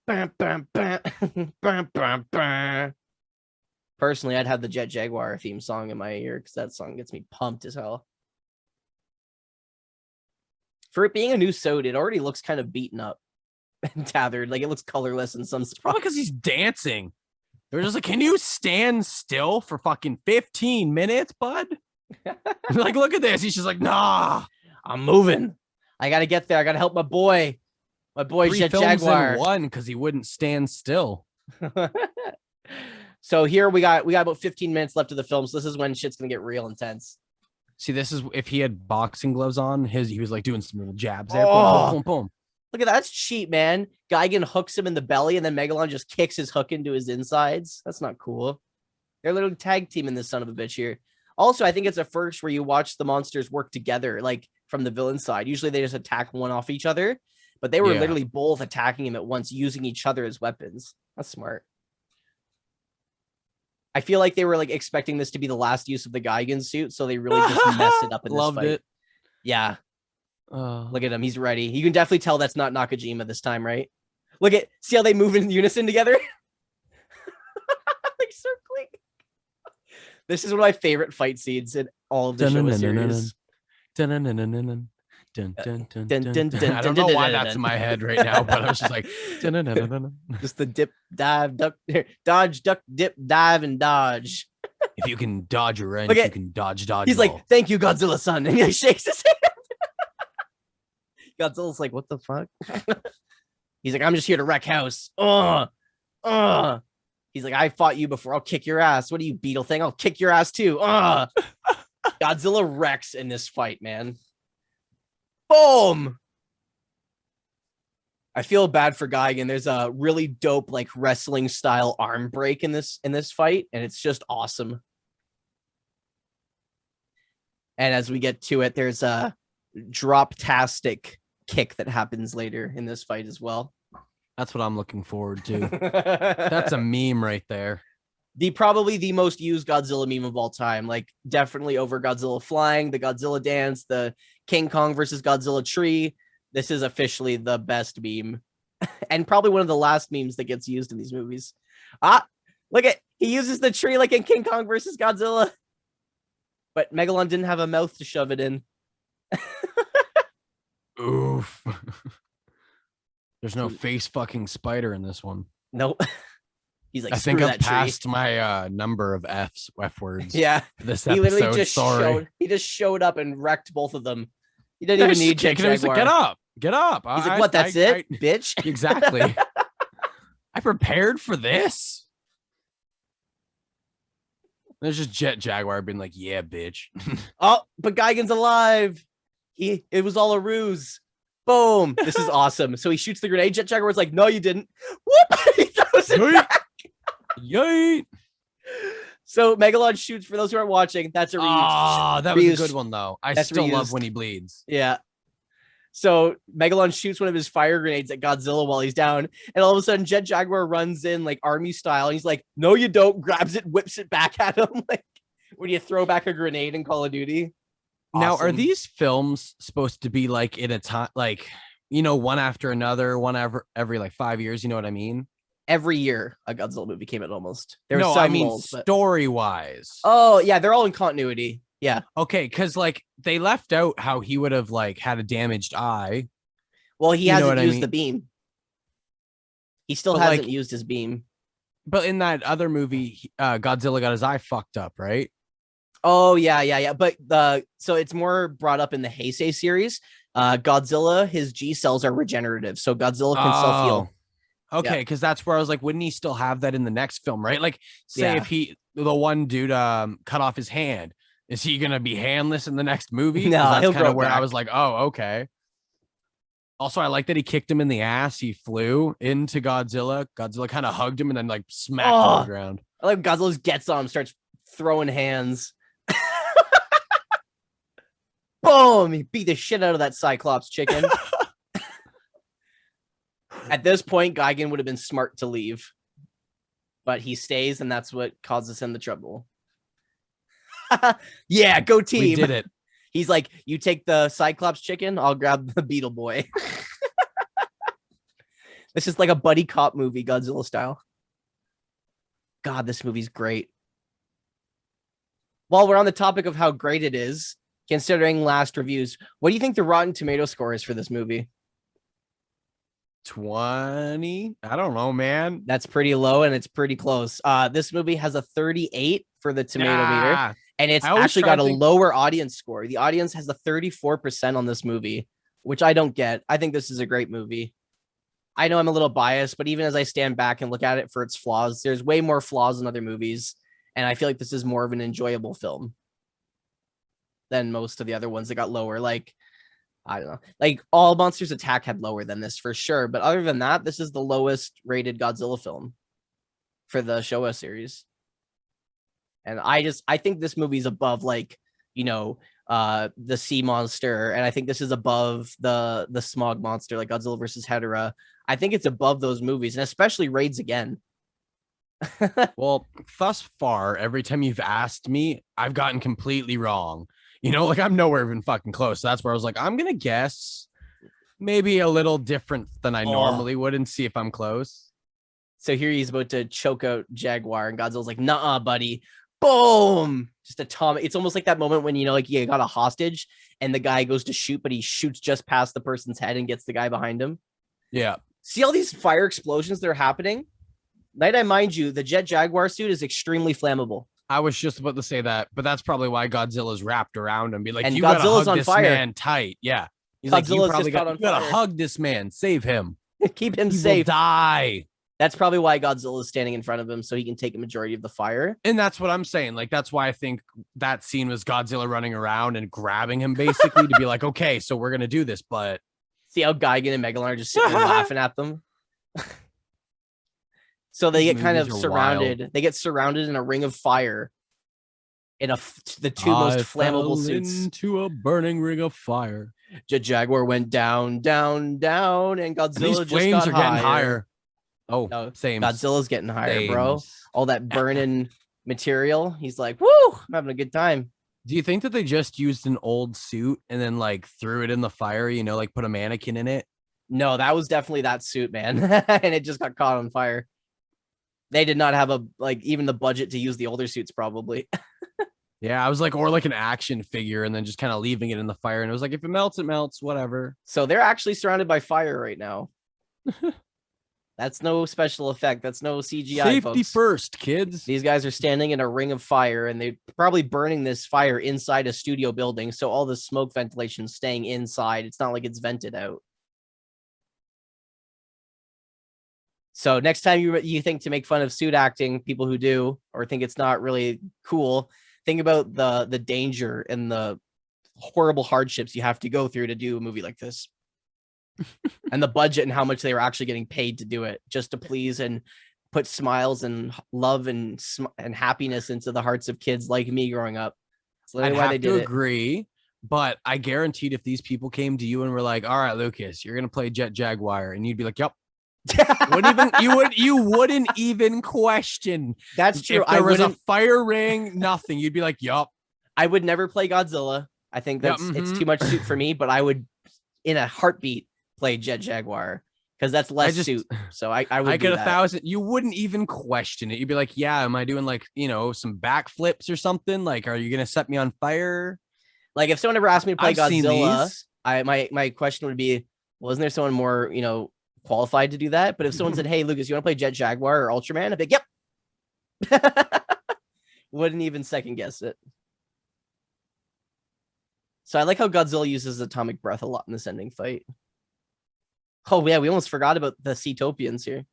bam, bam, bam, bam, bam, bam. Personally, I'd have the Jet Jaguar theme song in my ear because that song gets me pumped as hell. For it being a new suit, it already looks kind of beaten up and tethered. Like it looks colorless in some spots. Probably because he's dancing. They're just like, can you stand still for fucking 15 minutes, bud? Like, look at this. He's just like, nah. I'm moving. I gotta get there. I gotta help my boy. My boy Jet Jaguar. One because he wouldn't stand still. So here we got about 15 minutes left of the film. So this is when shit's gonna get real intense. See, this is if he had boxing gloves on. He was like doing some little jabs there. Oh. Boom, boom, boom. Look at that. That's cheap, man. Gigan hooks him in the belly, and then Megalon just kicks his hook into his insides. That's not cool. They're literally tag teaming this son of a bitch here. Also, I think it's a first where you watch the monsters work together, like from the villain side. Usually they just attack one off each other, but they were literally both attacking him at once, using each other as weapons. That's smart. I feel like they were like expecting this to be the last use of the Gigan suit, so they really just messed it up in this fight. Loved it. Yeah. Look at him. He's ready. You can definitely tell that's not Nakajima this time, right? See how they move in unison together? This is one of my favorite fight scenes in all of the Showa series. I don't know why that's in my head right now, but I was just like, just the dip, dive, duck, dodge, duck, dip, dive, and dodge. If you can dodge a wrench, you can dodge. He's like, thank you, Godzilla-san, and he shakes his hand. Godzilla's like, what the fuck? He's like, I'm just here to wreck house. He's like, I fought you before. I'll kick your ass. What are you, beetle thing? I'll kick your ass too. Godzilla wrecks in this fight, man. Boom. I feel bad for Gigan. There's a really dope, like, wrestling style arm break in this fight, and it's just awesome. And as we get to it, there's a drop-tastic kick that happens later in this fight as well. That's what I'm looking forward to. That's a meme right there. Probably the most used Godzilla meme of all time. Like, definitely over Godzilla flying, the Godzilla dance, the King Kong versus Godzilla tree. This is officially the best meme. And probably one of the last memes that gets used in these movies. Look at, he uses the tree like in King Kong versus Godzilla. But Megalon didn't have a mouth to shove it in. Oof. There's no face fucking spider in this one. Nope. He's like, I think I've passed my number of F words. Yeah. This episode. He literally just showed up and wrecked both of them. He didn't even need Jet Jaguar. Like, get up. He's like, what? That's it, bitch. Exactly. I prepared for this. There's just Jet Jaguar being like, yeah, bitch. Oh, but Gigan's alive. It was all a ruse. Boom. This is awesome. So he shoots the grenade. Jet Jaguar's like, no, you didn't. Whoop. He throws it back. Yay. So Megalon shoots, for those who aren't watching, that's a reused. Oh, that was a good one, though. I still love when he bleeds. Yeah. So Megalon shoots one of his fire grenades at Godzilla while he's down, and all of a sudden Jet Jaguar runs in like army style, and he's like, no, you don't, grabs it, whips it back at him, like when you throw back a grenade in Call of Duty. Awesome. Now, are these films supposed to be like in a time, like, you know, one after another, every like 5 years? You know what I mean? Every year a Godzilla movie came out almost. Story-wise. Oh, yeah, they're all in continuity. Yeah. Okay, because like they left out how he would have like had a damaged eye. Well, he hasn't used the beam. He still hasn't used his beam. But in that other movie, Godzilla got his eye fucked up, right? Oh, yeah. But so it's more brought up in the Heisei series. Godzilla, his G cells are regenerative, so Godzilla can self-heal. Okay, because that's where I was like, wouldn't he still have that in the next film, right? Like, say if the one dude cut off his hand, is he gonna be handless in the next movie? No, that's kind of where I was like, oh, okay. Also, I like that he kicked him in the ass. He flew into Godzilla. Godzilla kind of hugged him and then like smacked him on the ground. I like Godzilla gets on him, starts throwing hands. Boom! He beat the shit out of that Cyclops chicken. At this point, Gigan would have been smart to leave, but he stays, and that's what causes him the trouble. Yeah, go team. We did it. He's like, you take the Cyclops chicken, I'll grab the Beetle Boy. This is like a buddy cop movie, Godzilla style. God, this movie's great. While we're on the topic of how great it is, considering last reviews, what do you think the Rotten Tomato score is for this movie? 20? I don't know, man. That's pretty low, and it's pretty close. This movie has a 38 for the tomato meter, and it's actually got a lower audience score. The audience has a 34% on this movie, which I don't get. I think this is a great movie. I know I'm a little biased, but even as I stand back and look at it for its flaws, there's way more flaws in other movies, and I feel like this is more of an enjoyable film than most of the other ones that got lower. Like, I don't know, like All Monsters Attack had lower than this for sure, but other than that, this is the lowest rated Godzilla film for the Showa series. And I think this movie's above, like, you know, the sea monster, and I think this is above the smog monster, like Godzilla versus Hedorah. I think it's above those movies, and especially Raids Again. Well, thus far, every time you've asked me, I've gotten completely wrong. You know, like I'm nowhere even fucking close. So that's where I was like, I'm gonna guess maybe a little different than I normally would, and see if I'm close. So here he's about to choke out Jaguar, and Godzilla's like, "Nuh-uh, buddy. Boom! Just atomic. It's almost like that moment when, like you got a hostage and the guy goes to shoot, but he shoots just past the person's head and gets the guy behind him. Yeah. See all these fire explosions that are happening? Night, I mind you, the Jet Jaguar suit is extremely flammable. I was just about to say that, but that's probably why Godzilla's wrapped around him. Be like, and you Godzilla's gotta hug on this fire. Man tight. Yeah. He's Godzilla's like, you gotta fire. hug this man. Save him. Keep him he safe. Will die. That's probably why Godzilla is standing in front of him, so he can take a majority of the fire. And that's what I'm saying. Like, that's why I think that scene was Godzilla running around and grabbing him basically to be like, okay, so we're going to do this. But see how Gigan and Megalon are just sitting there laughing at them. So they get kind of surrounded. Wild. They get surrounded in a ring of fire in the two most flammable suits. Into a burning ring of fire. Jet Jaguar went down, down, down, and Godzilla just got getting higher. Oh, no, same. Godzilla's getting higher, bro. All that burning material. He's like, woo, I'm having a good time. Do you think that they just used an old suit and then like threw it in the fire, like put a mannequin in it? No, that was definitely that suit, man. And it just got caught on fire. They did not have even the budget to use the older suits, probably. Yeah, I was like, or like an action figure and then just kind of leaving it in the fire. And it was like, if it melts, whatever. So they're actually surrounded by fire right now. That's no special effect. That's no CGI. Safety folks. First, kids. These guys are standing in a ring of fire, and they're probably burning this fire inside a studio building. So all the smoke ventilation is staying inside. It's not like it's vented out. So next time you think to make fun of suit acting, people who do or think it's not really cool, think about the danger and the horrible hardships you have to go through to do a movie like this. And the budget and how much they were actually getting paid to do it, just to please and put smiles and love and happiness into the hearts of kids like me growing up. That's literally why they did it. Agree, but I guaranteed if these people came to you and were like, "All right, Lucas, you're gonna play Jet Jaguar," and you'd be like, "Yep." You wouldn't even question. That's true. If there was a fire ring, nothing. You'd be like, "Yup." I would never play Godzilla. I think that's it's too much suit for me. But I would, in a heartbeat, play Jet Jaguar because that's less suit. So I would. I get 1,000. You wouldn't even question it. You'd be like, "Yeah, am I doing like some backflips or something? Like, are you gonna set me on fire?" Like if someone ever asked me to play Godzilla, my question would be, wasn't there someone more qualified to do that? But if someone said, "Hey, Lucas, you want to play Jet Jaguar or Ultraman?" I'd be like, "Yep." Wouldn't even second guess it. So I like how Godzilla uses atomic breath a lot in this ending fight. Oh yeah, we almost forgot about the Seatopians here.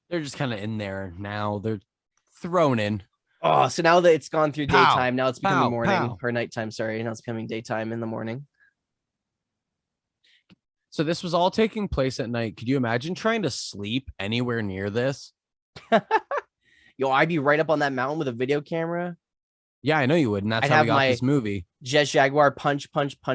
They're just kind of in there now. They're thrown in. Oh, so now that it's gone through daytime, now it's becoming morning or nighttime. Sorry, now it's becoming daytime in the morning. So this was all taking place at night. Could you imagine trying to sleep anywhere near this? Yo, I'd be right up on that mountain with a video camera. Yeah, I know you would. And that's how we got this movie. Jet Jaguar punch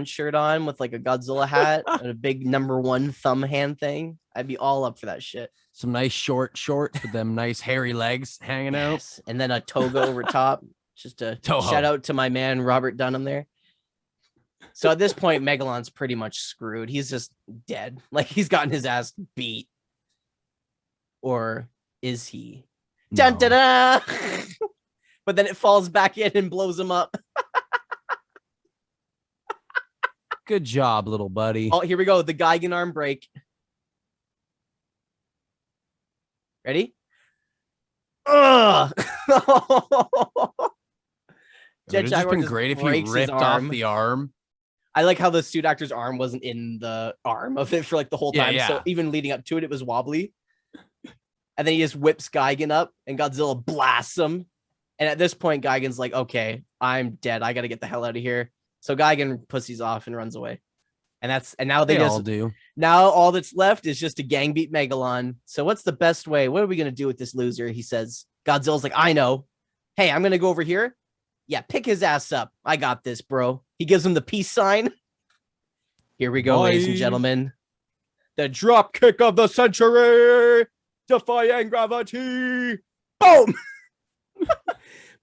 shirt on with like a Godzilla hat and a big #1 thumb hand thing. I'd be all up for that shit. Some nice shorts with them nice hairy legs hanging out. And then a toga over top. Just a shout out to my man, Robert Dunham there. So at this point, Megalon's pretty much screwed. He's just dead. Like he's gotten his ass beat. Or is he? No. Dun, da, da! But then it falls back in and blows him up. Good job, little buddy. Oh, here we go. The Gigan Arm Break. Ready? Ugh! Jet Jaguar been great if he ripped off the arm. I like how the suit actor's arm wasn't in the arm of it for like the whole time. Yeah. So even leading up to it, it was wobbly. And then he just whips Gigan up and Godzilla blasts him. And at this point, Gigan's like, okay, I'm dead. I got to get the hell out of here. So Gigan pussies off and runs away. And now they all do. Now all that's left is just to gang beat Megalon. So what's the best way? What are we going to do with this loser? He says. Godzilla's like, I know. Hey, I'm going to go over here. Yeah, pick his ass up. I got this, bro. He gives him the peace sign. Here we go, ladies and gentlemen. The drop kick of the century. Defying gravity. Boom.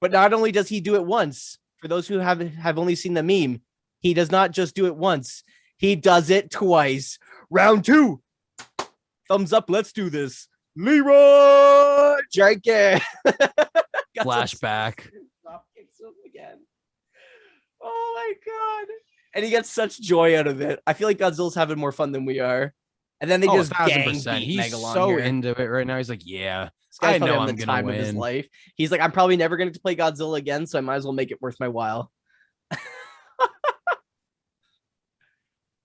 But not only does he do it once, for those who have only seen the meme, he does not just do it once. He does it twice. Round 2. Thumbs up. Let's do this. Leroy Jenkins. Flashback. Dropkicks him again. Oh my god! And he gets such joy out of it. I feel like Godzilla's having more fun than we are. And then they just gang 1,000%. beat He's Megalon so here. into it right now. He's like, yeah, This guy's I probably know having I'm the gonna time of his win. life. He's like, I'm probably never going to play Godzilla again, so I might as well make it worth my while.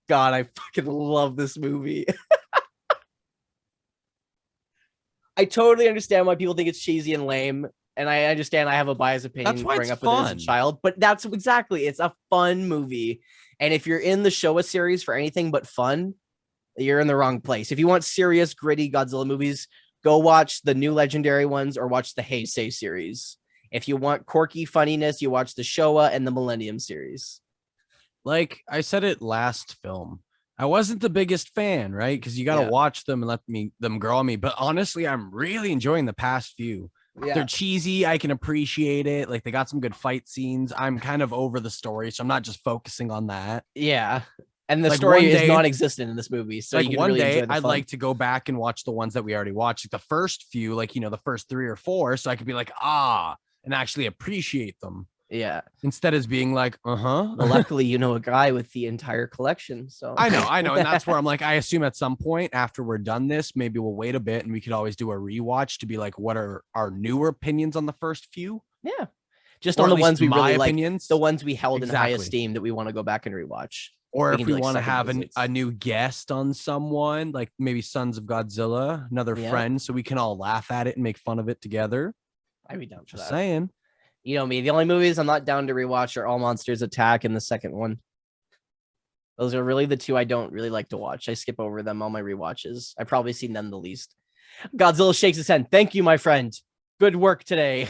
God, I fucking love this movie. I totally understand why people think it's cheesy and lame, and I understand I have a biased opinion That's why growing it's up with it as a fun. child, but that's exactly, it's a fun movie. And if you're in the Showa series for anything but fun, you're in the wrong place. If you want serious, gritty Godzilla movies, go watch the new Legendary ones or watch the Heisei series. If you want quirky funniness, you watch the Showa and the Millennium series. Like I said it last film, I wasn't the biggest fan, right? Because you got to watch them and let them grow on me. But honestly, I'm really enjoying the past few. Yeah. They're cheesy. I can appreciate it. Like they got some good fight scenes. I'm kind of over the story, so I'm not just focusing on that. Yeah. And the story is non-existent in this movie. So like you can one really day, enjoy the I'd fun. like to go back and watch the ones that we already watched, like the first few, like, you know, the first 3 or 4. So I could be like, and actually appreciate them. Yeah. Instead of being like, Well, luckily, you know a guy with the entire collection. So I know. And that's where I'm like, I assume at some point after we're done this, maybe we'll wait a bit and we could always do a rewatch to be like, what are our newer opinions on the first few? Yeah. Just on the ones we really like, the ones we held in high esteem that we want to go back and rewatch. Or if we want to have a new guest on someone, like maybe Sons of Godzilla, another friend, so we can all laugh at it and make fun of it together. I'd be down for that. Saying. You know me. The only movies I'm not down to rewatch are All Monsters Attack and the second one. Those are really the two I don't really like to watch. I skip over them on my rewatches. I've probably seen them the least. Godzilla shakes his head. Thank you, my friend. Good work today.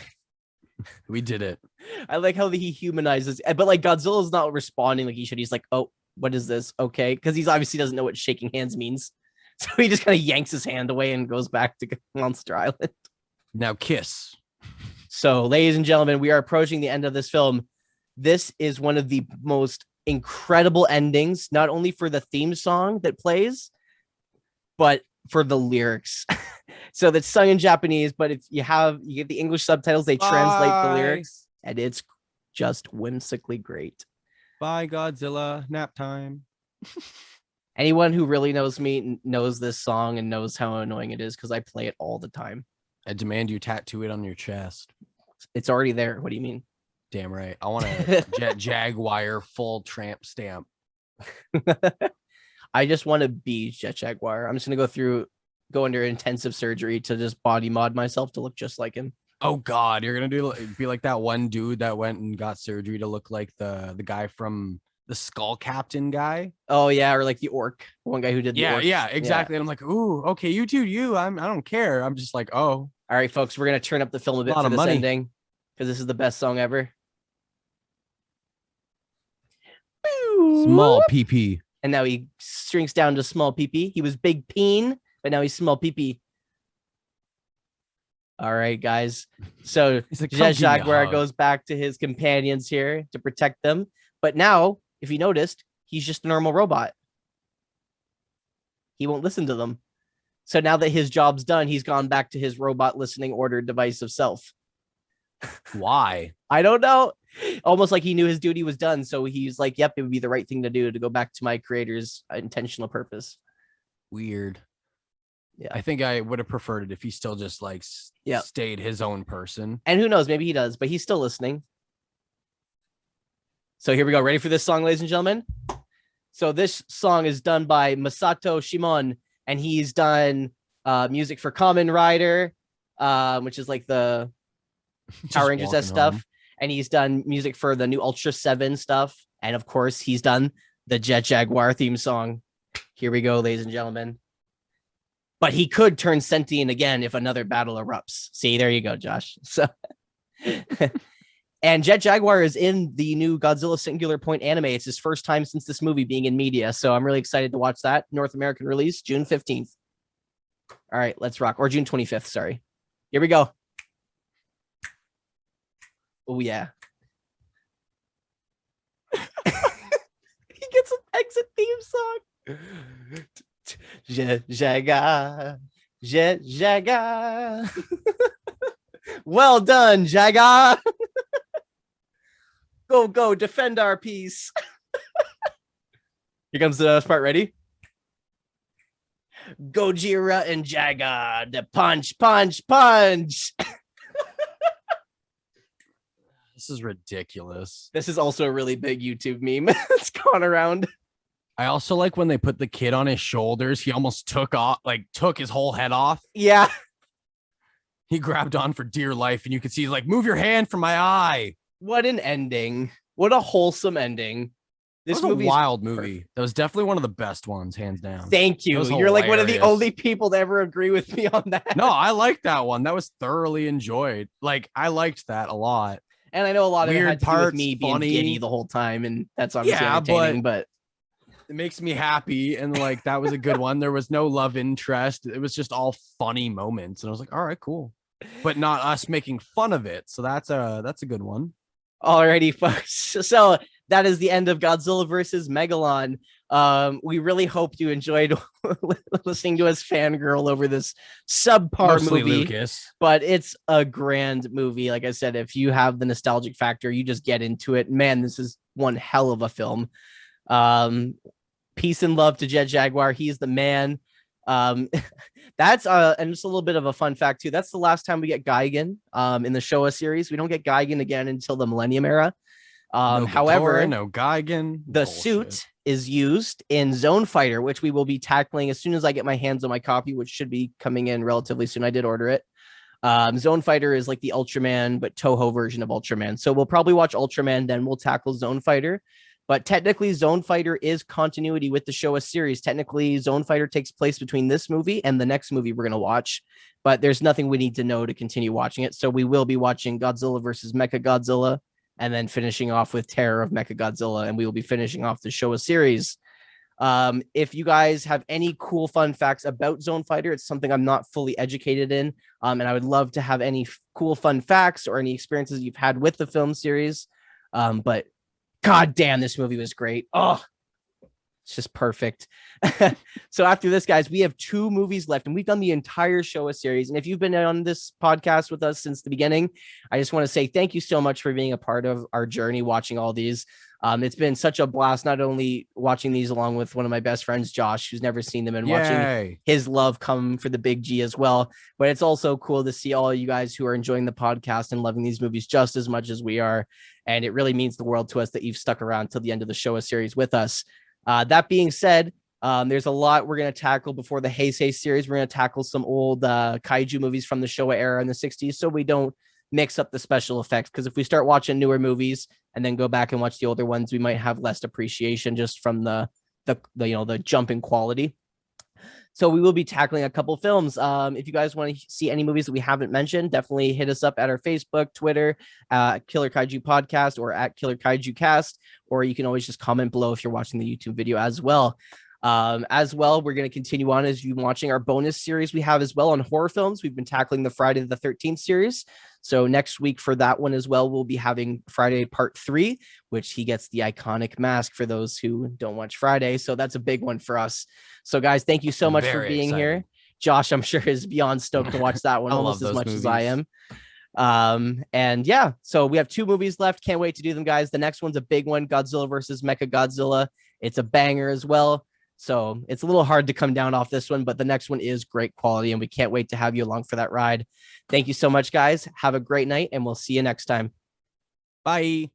We did it. I like how he humanizes, but like Godzilla's not responding like he should. He's like, oh, what is this? Okay. Because he's obviously doesn't know what shaking hands means. So he just kind of yanks his hand away and goes back to Monster Island. Now kiss. So, ladies and gentlemen, we are approaching the end of this film. This is one of the most incredible endings, not only for the theme song that plays, but for the lyrics. So that's sung in Japanese, but if you get the English subtitles, they translate the lyrics, and it's just whimsically great. Bye, Godzilla. Nap time. Anyone who really knows me knows this song and knows how annoying it is because I play it all the time. I demand you tattoo it on your chest. It's already there. What do you mean? Damn right. I want a Jet Jaguar full tramp stamp. I just want to be Jet Jaguar. I'm just going to go under intensive surgery to just body mod myself to look just like him. Oh God, you're going to be like that one dude that went and got surgery to look like the guy from the Skull Captain guy. Oh yeah, or like the orc, one guy who did the orc. Yeah, exactly. And I'm like, ooh, okay, you do. I don't care. I'm just like, oh. All right, folks, we're gonna turn up the film a bit for this ending because this is the best song ever. Small PP. And now he shrinks down to small PP. He was big peen, but now he's small PP. All right, guys. So Jet Jaguar goes back to his companions here to protect them. But now, if you noticed, he's just a normal robot. He won't listen to them. So now that his job's done, he's gone back to his robot listening order device of self. Why? I don't know. Almost like he knew his duty was done. So he's like, yep, it would be the right thing to do to go back to my creator's intentional purpose. Weird. Yeah, I think I would have preferred it if he still just like stayed his own person. And who knows, maybe he does, but he's still listening. So here we go. Ready for this song, ladies and gentlemen? So this song is done by Masato Shimon, and he's done music for Kamen Rider, which is like the Power Rangers stuff. Home. And he's done music for the new Ultra 7 stuff. And of course, he's done the Jet Jaguar theme song. Here we go, ladies and gentlemen. But he could turn sentient again if another battle erupts. See, there you go, Josh. So, and Jet Jaguar is in the new Godzilla Singular Point anime. It's his first time since this movie being in media. So I'm really excited to watch that. North American release, June 15th. All right, let's rock. Or June 25th, sorry. Here we go. Oh, yeah. He gets an exit theme song. Jaga, Jet Jaga. Well done, Jaga. Go, defend our peace. Here comes the best part. Ready? Gojira and Jaga, the punch. This is ridiculous. This is also a really big YouTube meme that's gone around. I also like when they put the kid on his shoulders. He almost took his whole head off. Yeah. He grabbed on for dear life, and you could see he's like, move your hand from my eye. What an ending. What a wholesome ending. This was a wild movie. That was definitely one of the best ones, hands down. Thank you. You're like one of the only people to ever agree with me on that. No, I liked that one. That was thoroughly enjoyed. Like, I liked that a lot. And I know a lot of it had to do with me being giddy the whole time, and that's obviously entertaining, but it makes me happy. And like, that was a good one. There was no love interest. It was just all funny moments. And I was like, all right, cool. But not us making fun of it. So that's a good one. Alrighty, folks. So that is the end of Godzilla versus Megalon. We really hope you enjoyed listening to us fangirl over this subpar movie. Lucas. But it's a grand movie. Like I said, if you have the nostalgic factor, you just get into it. Man, this is one hell of a film. Peace and love to Jet Jaguar. He's the man. That's and just a little bit of a fun fact too. That's the last time we get Gigan in the Showa series. We don't get Gigan again until the Millennium Era. However, no Gigan. The suit is used in Zone Fighter, which we will be tackling as soon as I get my hands on my copy, which should be coming in relatively soon. I did order it. Zone Fighter is like the Ultraman, but Toho version of Ultraman. So we'll probably watch Ultraman, then we'll tackle Zone Fighter. But technically, Zone Fighter is continuity with the Showa series. Technically, Zone Fighter takes place between this movie and the next movie we're going to watch. But there's nothing we need to know to continue watching it. So we will be watching Godzilla versus Mechagodzilla, and then finishing off with Terror of Mechagodzilla, and we will be finishing off the Showa series. If you guys have any cool fun facts about Zone Fighter, it's something I'm not fully educated in, and I would love to have any cool fun facts or any experiences you've had with the film series. But god damn, this movie was great. Oh, it's just perfect. So after this, guys, we have 2 movies left, and we've done the entire Showa series. And if you've been on this podcast with us since the beginning, I just want to say thank you so much for being a part of our journey watching all these. It's been such a blast, not only watching these along with one of my best friends, Josh, who's never seen them, and watching his love come for the big G as well. But it's also cool to see all you guys who are enjoying the podcast and loving these movies just as much as we are. And it really means the world to us that you've stuck around till the end of the Showa series with us. That being said, there's a lot we're going to tackle before the Heisei series. We're going to tackle some old kaiju movies from the Showa era in the 60s, so we don't mix up the special effects, because if we start watching newer movies and then go back and watch the older ones, we might have less appreciation just from the jump in quality. So we will be tackling a couple films. If you guys want to see any movies that we haven't mentioned, definitely hit us up at our Facebook, Twitter, Killer Kaiju Podcast, or at Killer Kaiju Cast, or you can always just comment below if you're watching the YouTube video as well. We're going to continue on as you've been watching our bonus series we have as well on horror films. We've been tackling the Friday the 13th series. So next week for that one as well, we'll be having Friday Part 3, which he gets the iconic mask for those who don't watch Friday. So that's a big one for us. So guys, thank you so much for being here. Josh, I'm sure, is beyond stoked to watch that one almost as much as I am. And yeah, so we have 2 movies left. Can't wait to do them, guys. The next one's a big one, Godzilla versus Mechagodzilla. It's a banger as well. So it's a little hard to come down off this one, but the next one is great quality, and we can't wait to have you along for that ride. Thank you so much, guys. Have a great night, and we'll see you next time. Bye.